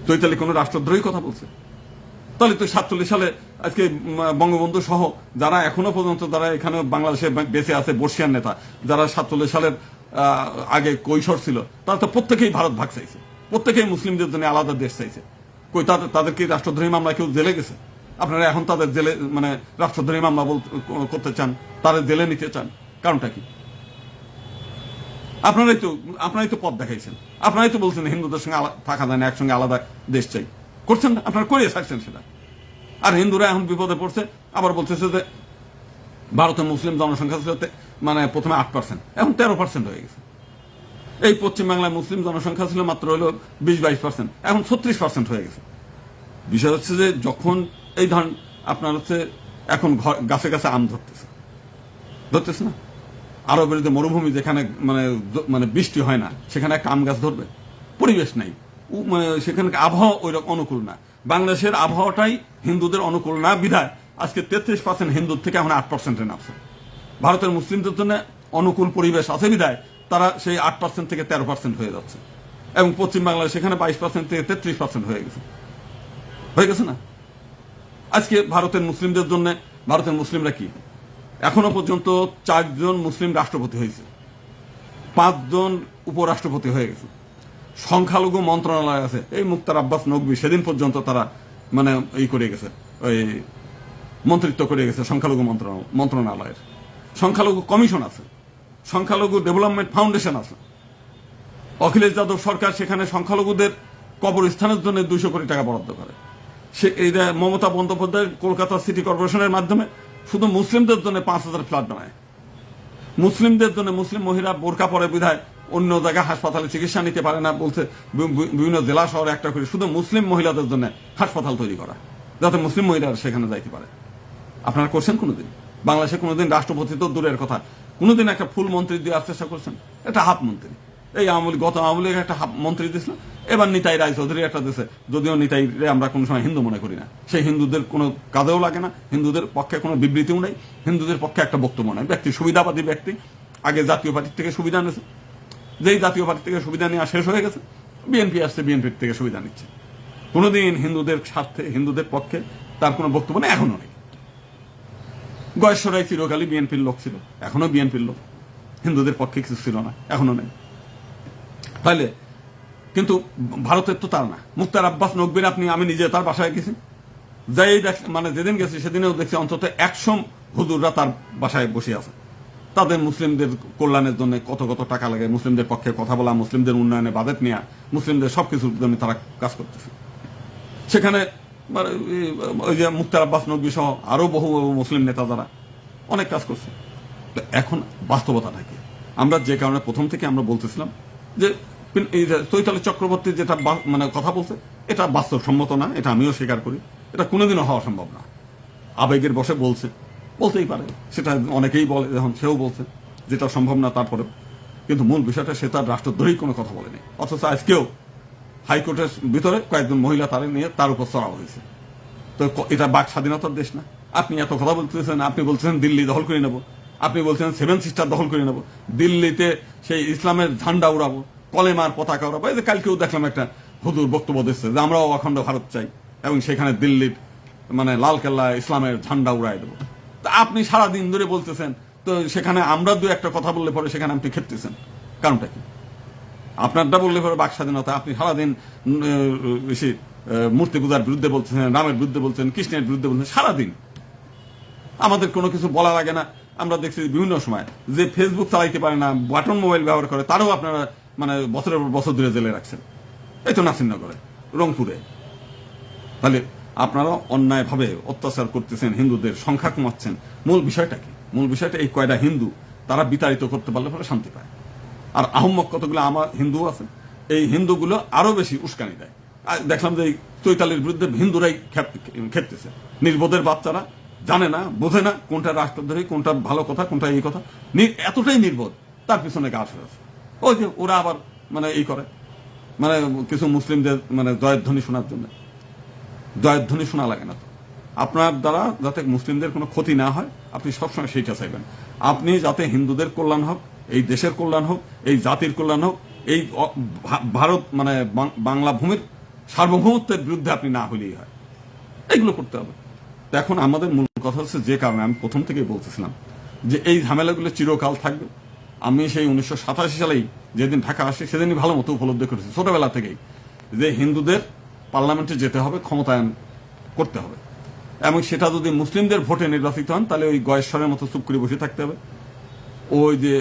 চৈতালি কোনো রাষ্ট্রদ্রোহী কথা বলছে? তাহলে তো 47 সালে আজকে বঙ্গবন্ধু সহ যারা এখনো পর্যন্ত যারা এখানে বাংলাদেশে বেঁচে আছে বর্ষিয়ান নেতা, যারা 47 সালের আগে কৈশোর ছিল, তারা তো প্রত্যেকেই ভারত ভাগ চাইছে, প্রত্যেকেই মুসলিমদের জন্য আলাদা দেশ চাইছে। কই তাদেরকে রাষ্ট্রদ্রোহী মামলা কেউ জেলে গেছে? আপনারা এখন তাদের জেলে মানে রাষ্ট্রদ্রোহী মামলা করতে চান, তাদের জেলে নিতে চান, কারণটা কি? আপনারাই তো পথ দেখাইছেন, আপনারাই তো বলছেন হিন্দুদের সঙ্গে থাকা যায় না, একসঙ্গে আলাদা দেশ চাই, করছেন না? আপনারা করে থাকছেন সেটা। আর হিন্দুরা এখন বিপদে পড়ছে, আবার বলতেছে যে ভারতের মুসলিম জনসংখ্যা ছিল মানে প্রথমে 8%, এখন 13% হয়ে গেছে। এই পশ্চিমবাংলায় মুসলিম জনসংখ্যা ছিল মাত্র হলো 20-22%, এখন 36% হয়ে গেছে। বিষয় হচ্ছে যে যখন এই ধরেন আপনার হচ্ছে এখন গাছে গাছে আম ধরতেছে না, আরবের যে মরুভূমি যেখানে মানে মানে বৃষ্টি হয় না, সেখানে একটা আম গাছ ধরবে? পরিবেশ নাই, মানে সেখানে আবহাওয়া ওই রকম অনুকূল না। বাংলাদেশের আবহাওয়াটাই হিন্দুদের অনুকূল না বিধায় আজকে 33% হিন্দুর থেকে এখন 8% নামছে। ভারতের মুসলিমদের জন্য অনুকূল পরিবেশ আছে বিধায় তারা সেই 8% থেকে 13% হয়ে যাচ্ছে, এবং পশ্চিমবাংলায় সেখানে 22% থেকে 33% হয়ে গেছে না? আজকে ভারতের মুসলিমদের জন্য, ভারতের মুসলিমরা কি এখনো পর্যন্ত 4 জন মুসলিম রাষ্ট্রপতি হয়েছে, 5 জন উপরাষ্ট্রপতি হয়ে গেছে, সংখ্যালঘু মন্ত্রণালয় আছে। এই মুক্তার আব্বাস নকভি সেদিন পর্যন্ত তারা মানে এই করে গেছে, ওই মন্ত্রিত্ব করে গেছে সংখ্যালঘু মন্ত্রণালয়ের। সংখ্যালঘু কমিশন আছে, সংখ্যালঘু ডেভেলপমেন্ট ফাউন্ডেশন আছে। অখিলেশ যাদব সরকার সেখানে সংখ্যালঘুদের কবরস্থানের জন্য 200 কোটি টাকা বরাদ্দ করে। এইটা মমতা বন্দ্যোপাধ্যায় কলকাতা সিটি কর্পোরেশনের মাধ্যমে শুধু মুসলিমদের জন্য 5000 ফ্ল্যাট বানায়। মুসলিমদের জন্য, মুসলিম মহিলা বোরকা পরে বিধায় অন্য জায়গায় হাসপাতালে চিকিৎসা নিতে পারে না বলছে, বিভিন্ন জেলা শহরে একটা করে শুধু মুসলিম মহিলাদের জন্য হাসপাতাল তৈরি করা, যাতে মুসলিম মহিলারা সেখানে যাইতে পারে। আপনারা করছেন কোনোদিন? বাংলাদেশে কোনোদিন রাষ্ট্রপতি তো দূরের কথা, কোনোদিন একটা ফুল মন্ত্রী দেওয়ার চেষ্টা করছেন? এটা হাফ মন্ত্রী। এই গত আওয়ামী লীগ একটা হাফ মন্ত্রী দিয়েছিল, এবার নিতাই রায় চৌধুরী একটা দিয়েছে, যদিও নিতাই আমরা কোনো সময় হিন্দু মনে করি না, সেই হিন্দুদের কোনো কাজেও লাগে না, হিন্দুদের পক্ষে কোনো বিবৃতিও নেই, হিন্দুদের পক্ষে একটা বক্তব্য নয়। ব্যক্তি সুবিধাবাদী ব্যক্তি, আগে জাতীয় পার্টির থেকে সুবিধা নিয়েছে, যেই জাতীয় পার্টি থেকে সুবিধা নেওয়া শেষ হয়ে গেছে, বিএনপি আসছে, বিএনপির থেকে সুবিধা নিচ্ছে। কোনোদিন হিন্দুদের স্বার্থে, হিন্দুদের পক্ষে তার কোনো বক্তব্য নেই, এখনো নেই। গয়েশ্বরাই চিরকালই বিএনপির লোক ছিল, এখনো বিএনপির লোক, হিন্দুদের পক্ষে কিছু ছিল না, এখনো নেই। তাহলে কিন্তু ভারতের তো তার না। মুক্তার আব্বাস নকভির আমি নিজে তার বাসায় গেছি, যাই মানে যেদিন গেছি সেদিনেও দেখছি অন্তত 100 হুজুররা তার বাসায় বসে আছে। তাদের মুসলিমদের কল্যাণের জন্য কত কত টাকা লাগে, মুসলিমদের পক্ষে কথা বলা, মুসলিমদের উন্নয়নে বাজেট নেওয়া, মুসলিমদের সবকিছুর জন্য তারা কাজ করতেছে। সেখানে ওই যে মুক্তার আব্বাস নকভি সহ আরো বহু মুসলিম নেতা যারা অনেক কাজ করছে। এখন বাস্তবতা কি? আমরা যে কারণে প্রথম থেকে আমরা বলতেছিলাম যে এই চৈতালি চক্রবর্তী যেটা মানে কথা বলছে এটা বাস্তবসম্মত না, এটা আমিও স্বীকার করি, এটা কোনোদিনও হওয়া সম্ভব না। আবেগের বসে বলতেই পারে, সেটা অনেকেই বলে, যখন সেও বলছে যেটা সম্ভব না, তারপরে কিন্তু মূল বিষয়টা সে তার রাষ্ট্রদ্রোহী কোনো কথা বলেনি। অথচ আজকেও হাইকোর্টের ভিতরে কয়েকজন মহিলা তারা নিয়ে তার উপর চড়াও হয়েছে। তো এটা বাক স্বাধীনতার দেশ না? আপনি এত কথা বলতেছেন, আপনি বলছেন দিল্লি দখল করে নেব, আপনি বলছেন 7 সিস্টার দখল করে নেব, দিল্লিতে সেই ইসলামের ঝান্ডা উড়াবো, কলেমার পতাকা উড়াবো। এই যে কালকেও দেখলাম একটা হুজুর বক্তব্য দিচ্ছে যে আমরাও অখণ্ড ভারত চাই এবং সেখানে দিল্লির মানে লালকেল্লায় ইসলামের ঝান্ডা উড়াই দেবো। তা আপনি সারাদিন ধরে বলতেছেন, তো সেখানে আমরা দু একটা কথা বললে পরে সেখানে আপনি খেপতেছেন, কারণটা কি? আপনারটা বললে পরে বাক স্বাধীনতা, আপনি সারাদিন মূর্তি পূজার বিরুদ্ধে বলছেন, রামের বিরুদ্ধে বলছেন, কৃষ্ণের বিরুদ্ধে বলছেন, সারাদিন আমাদের কোনো কিছু বলা লাগে না। আমরা দেখছি বিভিন্ন সময় যে ফেসবুক চালাইতে পারে না, বাটন মোবাইল ব্যবহার করে, তারও আপনারা মানে বছরের পর বছর ধরে জেলে রাখছেন। এই তো নাসিরনগরে, রংপুরে। তাহলে আপনারা অন্যায়ভাবে অত্যাচার করতেছেন, হিন্দুদের সংখ্যা কমাচ্ছেন। মূল বিষয়টা কি? মূল বিষয়টা এই কয়টা হিন্দু তারা বিতাড়িত করতে পারলে পরে শান্তি পায়। আর আহম্মক কতগুলো আমার হিন্দু আছে, এই হিন্দুগুলো আরো বেশি উস্কানি দেয়। দেখলাম যে চৈতালির বিরুদ্ধে হিন্দুরাই খেপতেছে, নির্বোধের বাচ্চারা জানে না, বোঝে না কোনটা রাষ্ট্রদ্রোহী, কোনটা ভালো কথা, কোনটা এই কথা, এতটাই নির্বোধ, তার পিছনে গাছ হয়েছে। ওই যে ওরা আবার মানে এই করে, মানে কিছু মুসলিমদের মানে জয়ধ্বনি শোনার জন্য। জয়ধ্বনি শোনা লাগে না তো। আপনার দ্বারা যাতে মুসলিমদের কোনো ক্ষতি না হয়, আপনি সবসময় সেইটা চাইবেন। আপনি যাতে হিন্দুদের কল্যাণ হোক, এই দেশের কল্যাণ হোক, এই জাতির কল্যাণ হোক, এই ভারত মানে বাংলা ভূমির সার্বভৌমত্বের বিরুদ্ধে আপনি না হলেই হয়, এইগুলো করতে হবে। তো এখন আমাদের মূল কথা হচ্ছে, যে কারণে আমি প্রথম থেকেই বলতেছিলাম যে এই ঝামেলাগুলো চিরকাল থাকবে। আমি সেই 1987 সালেই যেদিন ঢাকা আসি সেদিনই ভালো মতো উপলব্ধি করেছি, ছোটবেলা থেকেই, যে হিন্দুদের পার্লামেন্টে যেতে হবে, ক্ষমতায়ন করতে হবে। এবং সেটা যদি মুসলিমদের ভোটে নির্বাচিত হন তাহলে ওই গয়েশ্বরের মতো চুপ করে বসে থাকতে হবে, ওই যে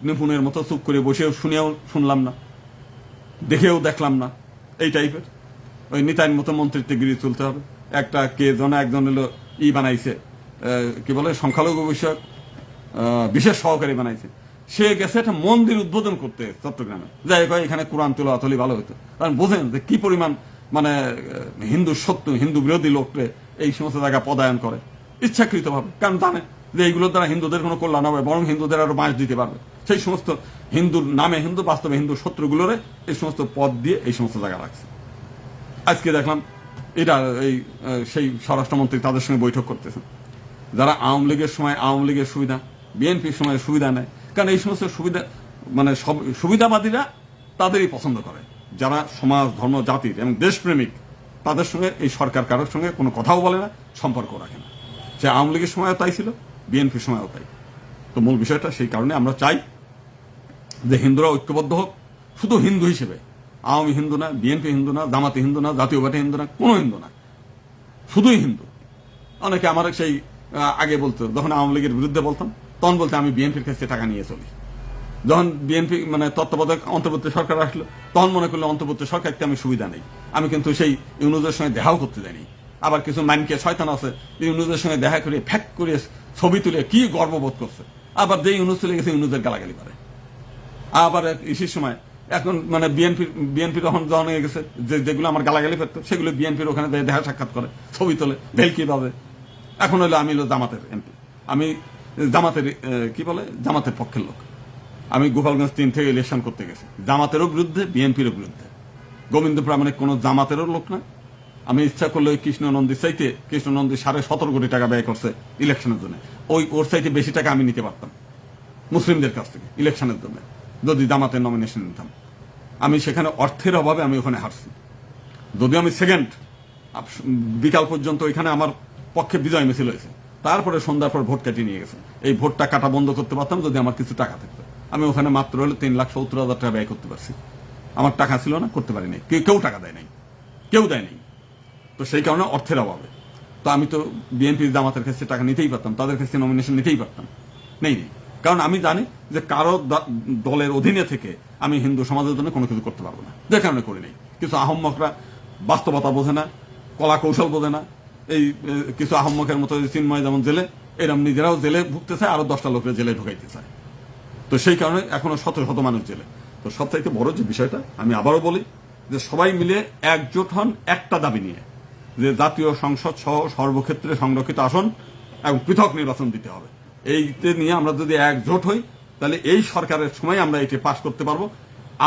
নিপুণের মতো চুপ করে বসেও শুনেও শুনলাম না, দেখেও দেখলাম না, এই টাইপের ওই নিতাইয়ের মতো মন্ত্রিত্বগিরি চলতে হবে। একটা কে জন একজন হলো বানাইছে, কি বলে সংখ্যালঘু বিষয়ক বিশেষ সহকারী বানাইছে, সে গেছে একটা মন্দির উদ্বোধন করতে চট্টগ্রামে, যাই হোক এখানে কোরআন তেলাওয়াত হলে ভালো হতো। কারণ বোঝেন যে কি পরিমাণ মানে হিন্দু শত্রু, হিন্দু বিরোধী লোককে এই সমস্ত জায়গা পদায়ন করে ইচ্ছাকৃতভাবে, কারণ জানে যে এইগুলোর দ্বারা হিন্দুদের কোনো কল্যাণ হবে, বরং হিন্দুদের আরো বাঁশ দিতে পারবে। সেই সমস্ত হিন্দুর নামে হিন্দু, বাস্তবে হিন্দু শত্রুগুলোরে এই সমস্ত পদ দিয়ে এই সমস্ত জায়গা রাখছে। আজকে দেখলাম এটা এই সেই স্বরাষ্ট্রমন্ত্রী তাদের সঙ্গে বৈঠক করতেছেন, যারা আওয়ামী লীগের সময় আওয়ামী লীগের সুবিধা, বিএনপির সময় সুবিধা নেয়। কারণ এই সমস্ত সুবিধা মানে সব সুবিধাবাদীরা তাদেরই পছন্দ করে, যারা সমাজ, ধর্ম, জাতির এবং দেশপ্রেমিক, তাদের সঙ্গে এই সরকার কারোর সঙ্গে কোনো কথাও বলে না, সম্পর্ক রাখে না। সে আওয়ামী লীগের সময়ও তাই ছিল, বিএনপির সময়ও তাই। তো মূল বিষয়টা সেই কারণে আমরা চাই যে হিন্দুরা ঐক্যবদ্ধ হোক, শুধু হিন্দু হিসেবে, আওয়ামী হিন্দু না, বিএনপি হিন্দু না, জামাতি হিন্দু না, জাতীয় পার্টি হিন্দু না, কোনো হিন্দু না, শুধুই হিন্দু। অনেকে আমার সেই আগে বলতো, যখন আওয়ামী লীগের বিরুদ্ধে বলতাম তখন বলতে আমি বিএনপির কাছে টাকা নিয়ে চলি। যখন বিএনপি মানে তত্ত্বাবধায়ক অন্তর্বর্তী সরকার আসলো তখন মনে করলো অন্তর্বর্তী সরকারকে আমি সুবিধা নেই। আমি কিন্তু সেই ইউনুসের সঙ্গে দেখাও করতে যাইনি। আবার কিছু মাইনকে শয়তান আছে, ইউনুসের সঙ্গে দেখা করে ফ্যাক করে ছবি তুলে কি গর্ববোধ করছে, আবার যে ইউনুস চলে গেছে ইউনুসের গালাগালি করে। আবার ইসির সময় এখন মানে বিএনপি তখন যখন হয়ে গেছে, যেগুলো আমার গালাগালি ফেরত সেগুলো বিএনপির ওখানে দেখা সাক্ষাৎ করে, ছবি তোলে, ভেলকি বাজে। এখন হলো আমি হলো জামাতের এমপি, আমি জামাতের কি বলে জামাতের পক্ষের লোক। আমি গোপালগঞ্জ 3 থেকে ইলেকশন করতে গেছি, জামাতেরও বিরুদ্ধে, বিএনপিরও বিরুদ্ধে। গোবিন্দ প্রামাণিক কোনো জামাতেরও লোক না। আমি ইচ্ছা করলে ওই কৃষ্ণনন্দীর চাইতে, কৃষ্ণনন্দী 17.5 কোটি টাকা ব্যয় করছে ইলেকশনের জন্য, ওর চাইতে বেশি টাকা আমি নিতে পারতাম মুসলিমদের কাছ থেকে ইলেকশনের জন্য, যদি জামাতের নমিনেশন নিতাম। আমি সেখানে অর্থের অভাবে আমি ওখানে হারছি, যদিও আমি সেকেন্ড, বিকাল পর্যন্ত ওইখানে আমার পক্ষে বিজয় মিছিল হয়েছে। তারপরে সন্ধ্যার পর ভোট কাটিয়ে নিয়ে গেছে। এই ভোটটা কাটা বন্ধ করতে পারতাম যদি আমার কিছু টাকা থাকতো। আমি ওখানে মাত্র হলে 3,70,000 টাকা ব্যয় করতে পারছি। আমার টাকা ছিল না, করতে পারি নাই, কেউ টাকা দেয় নাই, কেউ দেয় নাই। তো সেই কারণে অর্থের অভাবে তো আমি তো বিএনপি জামাতের কাছে টাকা নিতেই পারতাম, তাদের কাছে নমিনেশন নিতেই পারতাম, নেই। কারণ আমি জানি যে কারো দলের অধীনে থেকে আমি হিন্দু সমাজের জন্য কোনো কিছু করতে পারবো না, যে কারণে করি নাই। কিছু আহম্মকরা বাস্তবতা বোঝে না, কলা কৌশল বোঝে না। এই কিছু আহম্মকের মতো চিন্ময় যেমন জেলে, এরকম নিজেরাও জেলে ভুগতে চায়, আরো 10টা লোকের জেলে ঢুকাইতে চায়। তো সেই কারণে এখনো শত শত মানুষ জেলে। তো সবচাইতে বড় যে বিষয়টা আমি আবারও বলি যে সবাই মিলে একজোট হন একটা দাবি নিয়ে, যে জাতীয় সংসদ সহ সর্বক্ষেত্রে সংরক্ষিত আসন এবং পৃথক নির্বাচন দিতে হবে। এইতে নিয়ে আমরা যদি একজোট হই তাহলে এই সরকারের সময় আমরা এটি পাশ করতে পারবো।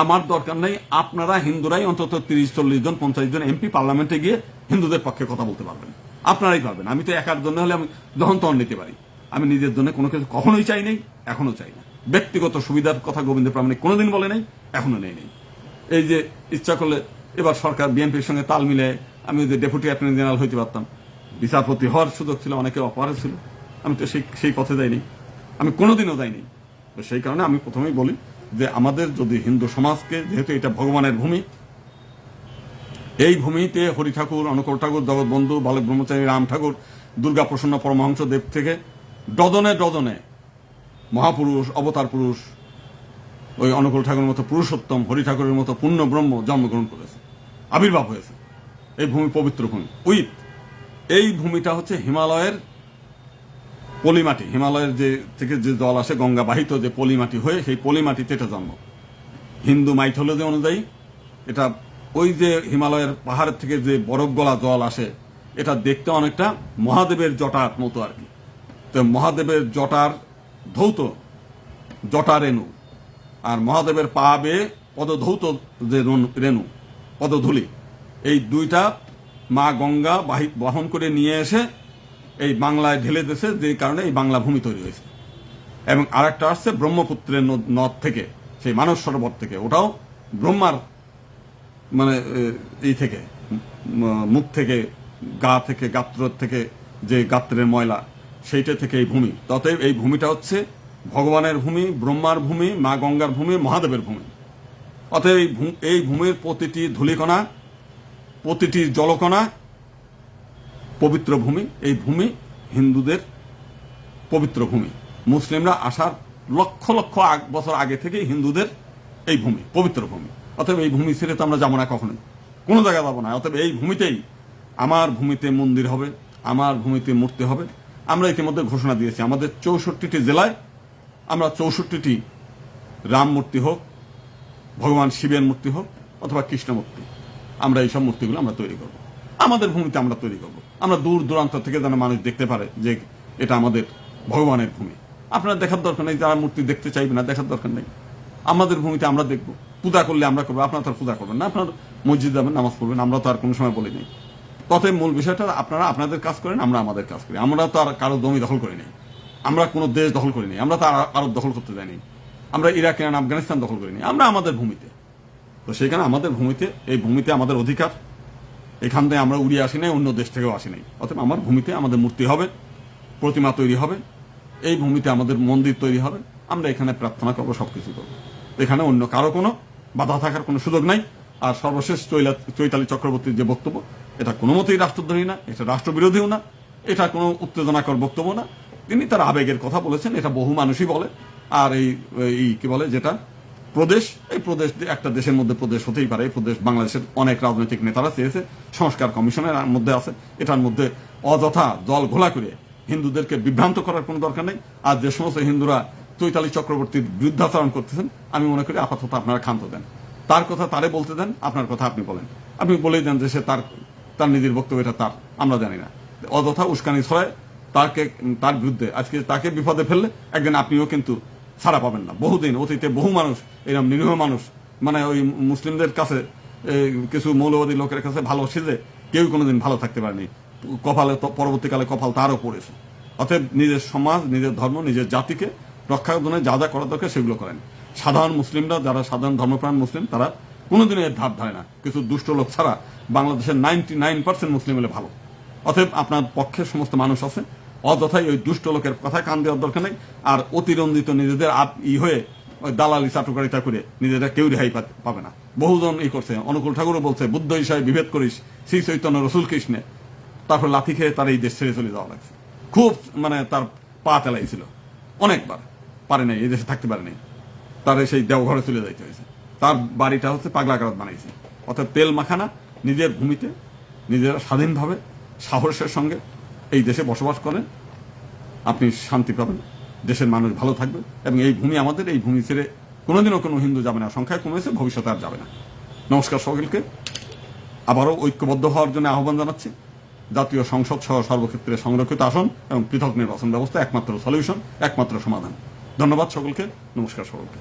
আমার দরকার নেই আপনারা হিন্দুরাই অন্তত 30-40 জন 50 জন এমপি পার্লামেন্টে গিয়ে হিন্দুদের পক্ষে কথা বলতে পারবেন, আপনারাই পারবেন। আমি তো একার জন্য হলে আমি যখন তখন নিতে পারি, আমি নিজের জন্য কোনো কিছু কখনোই চাই নাই, এখনো চাই না। ব্যক্তিগত সুবিধার কথা গোবিন্দ প্রামাণিক কোনোদিন বলে নাই, এখনো নেই। এই যে ইচ্ছা করলে এবার সরকার বিএনপির সঙ্গে তাল মিলে আমি যে ডেপুটি অ্যাটর্নি জেনারেল হইতে পারতাম, বিচারপতি হওয়ার সুযোগ ছিল, অনেকে অপারে ছিল, আমি তো সেই পথে যাইনি, আমি কোনোদিনও যাইনি। তো সেই কারণে আমি প্রথমেই বলি যে আমাদের যদি হিন্দু সমাজকে, যেহেতু এটা ভগবানের ভূমি, এই ভূমিতে হরি ঠাকুর, অনুকূল ঠাকুর, জগৎবন্ধু, বালক ব্রহ্মচারী, রাম ঠাকুর, দুর্গা প্রসন্ন পরমহংস দেব থেকে ডজনে ডজনে মহাপুরুষ, অবতার পুরুষ, ওই অনুকূল ঠাকুরের মতো পুরুষোত্তম, হরি ঠাকুরের মতো পূর্ণ ব্রহ্ম জন্মগ্রহণ করেছে, আবির্ভাব হয়েছে। এই ভূমি পবিত্র ভূমি। এই ভূমিটা হচ্ছে হিমালয়ের পলিমাটি, হিমালয়ের যে থেকে যে জল আসে গঙ্গা বাহিত যে পলিমাটি হয়ে, সেই পলিমাটিতে এটা জন্ম। হিন্দু মাইথোলজি অনুযায়ী এটা ওই যে হিমালয়ের পাহাড়ের থেকে যে বরফ গলা জল আসে, এটা দেখতে অনেকটা মহাদেবের জটার মতো আর কি। তো মহাদেবের জটার ধৌত, জটা রেণু, আর মহাদেবের পা বেয়ে পদধৌত যে রেণু, পদধূলি, এই দুইটা মা গঙ্গা বহন করে নিয়ে এসে এই বাংলায় ঢেলে দিয়েছে, যে কারণে এই বাংলা ভূমি তৈরি হয়েছে। এবং আরেকটা আসছে ব্রহ্মপুত্রের নদ থেকে, সেই মানস সরোবর থেকে, ওটাও ব্রহ্মার মানে এই থেকে, মুখ থেকে, গা থেকে, গাত্র থেকে, যে গাত্রের ময়লা, সেইটা থেকে এই ভূমি। ততএব এই ভূমিটা হচ্ছে ভগবানের ভূমি, ব্রহ্মার ভূমি, মা গঙ্গার ভূমি, মহাদেবের ভূমি। অতএব এই ভূমির প্রতিটি ধূলিকণা, প্রতিটি জলকণা পবিত্র ভূমি, এই ভূমি হিন্দুদের পবিত্র ভূমি। মুসলিমরা আসার লক্ষ লক্ষ বছর আগে থেকেই হিন্দুদের এই ভূমি পবিত্র ভূমি। অতএব এই ভূমি ছেড়ে তো আমরা যাবো না, কখনোই কোনো জায়গায় যাবো না। অতএব এই ভূমিতেই, আমার ভূমিতে মন্দির হবে, আমার ভূমিতে মূর্তি হবে। আমরা ইতিমধ্যে ঘোষণা দিয়েছি, আমাদের 64টি জেলায় আমরা 64টি রাম মূর্তি হোক, ভগবান শিবের মূর্তি হোক, অথবা কৃষ্ণ মূর্তি, আমরা এইসব মূর্তিগুলো আমরা তৈরি করব, আমাদের ভূমিতে আমরা তৈরি করব। আমরা দূর দূরান্ত থেকে যেন মানুষ দেখতে পারে যে এটা আমাদের ভগবানের ভূমি। আপনারা দেখার দরকার নেই, যারা মূর্তি দেখতে চাইবে না দেখার দরকার নেই। আমাদের ভূমিতে আমরা দেখব, পূজা করলে আমরা করবো, আপনারা তো পূজা করবেন না, আপনার মসজিদ যাবেন, নামাজ পড়বেন, আমরা তো আর কোনো সময় বলি নেই। ততএব মূল বিষয়টা, আপনারা আপনাদের কাজ করেন, আমরা আমাদের কাজ করি। আমরা তো আর কারো জমি দখল করি নাই, আমরা কোনো দেশ দখল করি নাই, আমরা তো আর আরব দখল করতে যাইনি, আমরা ইরাক ইরান আফগানিস্তান দখল করিনি, আমরা আমাদের ভূমিতে। তো সেখানে আমাদের ভূমিতে, এই ভূমিতে আমাদের অধিকার, এখান থেকে আমরা উড়িয়ে আসি নাই, অন্য দেশ থেকেও আসি নাই। অতএব আমার ভূমিতে আমাদের মূর্তি হবে, প্রতিমা তৈরি হবে, এই ভূমিতে আমাদের মন্দির তৈরি হবে, আমরা এখানে প্রার্থনা করবো, সবকিছু করবো। এখানে অন্য কারো কোনো বাধা থাকার কোনো সুযোগ নাই। আর সর্বশেষ চৈতালি চক্রবর্তীর যে বক্তব্য, এটা কোনো মতেই রাষ্ট্রদ্রোহী না, এটা রাষ্ট্রবিরোধীও না, এটা কোনো উত্তেজনাকর বক্তব্য না। তিনি তার আবেগের কথা বলেছেন, এটা বহু মানুষই বলে। আর এই কি বলে, যেটা প্রদেশ, এই প্রদেশ একটা দেশের মধ্যে প্রদেশ হতেই পারে। এই প্রদেশ বাংলাদেশের অনেক রাজনৈতিক নেতারা চেয়েছে, সংস্কার কমিশনের মধ্যে আছে। এটার মধ্যে অযথা জল ঘোলা করে হিন্দুদেরকে বিভ্রান্ত করার কোনো দরকার নেই। আর যে সমস্ত হিন্দুরা চৈতালি চক্রবর্তীর বিরুদ্ধাচরণ করতেছেন, আমি মনে করি আপাতত আপনারা ক্ষান্ত দেন, তার কথা তারে বলতে দেন, আপনার কথা আপনি বলেন। আপনি বলেই দেন যে সে তার নিজের বক্তব্য, এটা তার, আমরা জানি না। অযথা উস্কানি ছড়ায় তার বিরুদ্ধে, আজকে তাকে বিপদে ফেললে একদিন আপনিও কিন্তু ছাড়া পাবেন না। বহুদিন অতীতে বহু মানুষ, এরকম নিরীহ মানুষ, মানে ওই মুসলিমদের কাছে, কিছু মৌলবাদী লোকের কাছে ভালো সেজে কেউ কোনোদিন ভালো থাকতে পারেনি। কপালে পরবর্তীকালে কপাল তারও পড়েছে। অতএব নিজের সমাজ, নিজের ধর্ম, নিজের জাতিকে রক্ষার জন্য যা যা করা দরকার সেগুলো করেন। সাধারণ মুসলিমরা, যারা সাধারণ ধর্মপ্রাণ মুসলিম, তারা কোনোদিনও এর ধার ধারে না। কিছু দুষ্ট লোক ছাড়া বাংলাদেশের 99% মুসলিম হলে ভালো। অতএব আপনার পক্ষে সমস্ত মানুষ আছে, অযথাই ওই দুষ্ট লোকের কথায় কান দেওয়ার দরকার নেই। আর অতিরঞ্জিত নিজেদের হয়ে ওই দালালি চাটুকারিতা করে নিজেরা কেউ রেহাই পাবে না। বহুজন এই করছে, অনুকূল ঠাকুরও বলছে, বুদ্ধ হিসাবে বিভেদ করিস শ্রী চৈতন্য রসুল কৃষ্ণে। তারপর লাথি খেয়ে তার এই দেশ ছেড়ে চলে যাওয়া লাগছে। খুব মানে তার পা তেলাইছিল অনেকবার, পারে নাই, এই দেশে থাকতে পারে নাই, তার সেই দেওঘরে চলে যাইতে হয়েছে। তার বাড়িটা হচ্ছে পাগলাকারাত বানাইছে। অর্থাৎ তেল মাখানা, নিজের ভূমিতে নিজেরা স্বাধীনভাবে সাহসের সঙ্গে এই দেশে বসবাস করেন, আপনি শান্তি পাবেন, দেশের মানুষ ভালো থাকবে। এবং এই ভূমি আমাদের, এই ভূমি ছেড়ে কোনোদিনও কোনো হিন্দু যাবে না, সংখ্যায় কমেছে, ভবিষ্যতে আর যাবে না। নমস্কার সকলকে, আবারও ঐক্যবদ্ধ হওয়ার জন্য আহ্বান জানাচ্ছি। জাতীয় সংসদ সহ সর্বক্ষেত্রে সংরক্ষিত আসন এবং পৃথক নির্বাচন ব্যবস্থা একমাত্র সলিউশন, একমাত্র সমাধান। ধন্যবাদ সকলকে, নমস্কার সকলকে।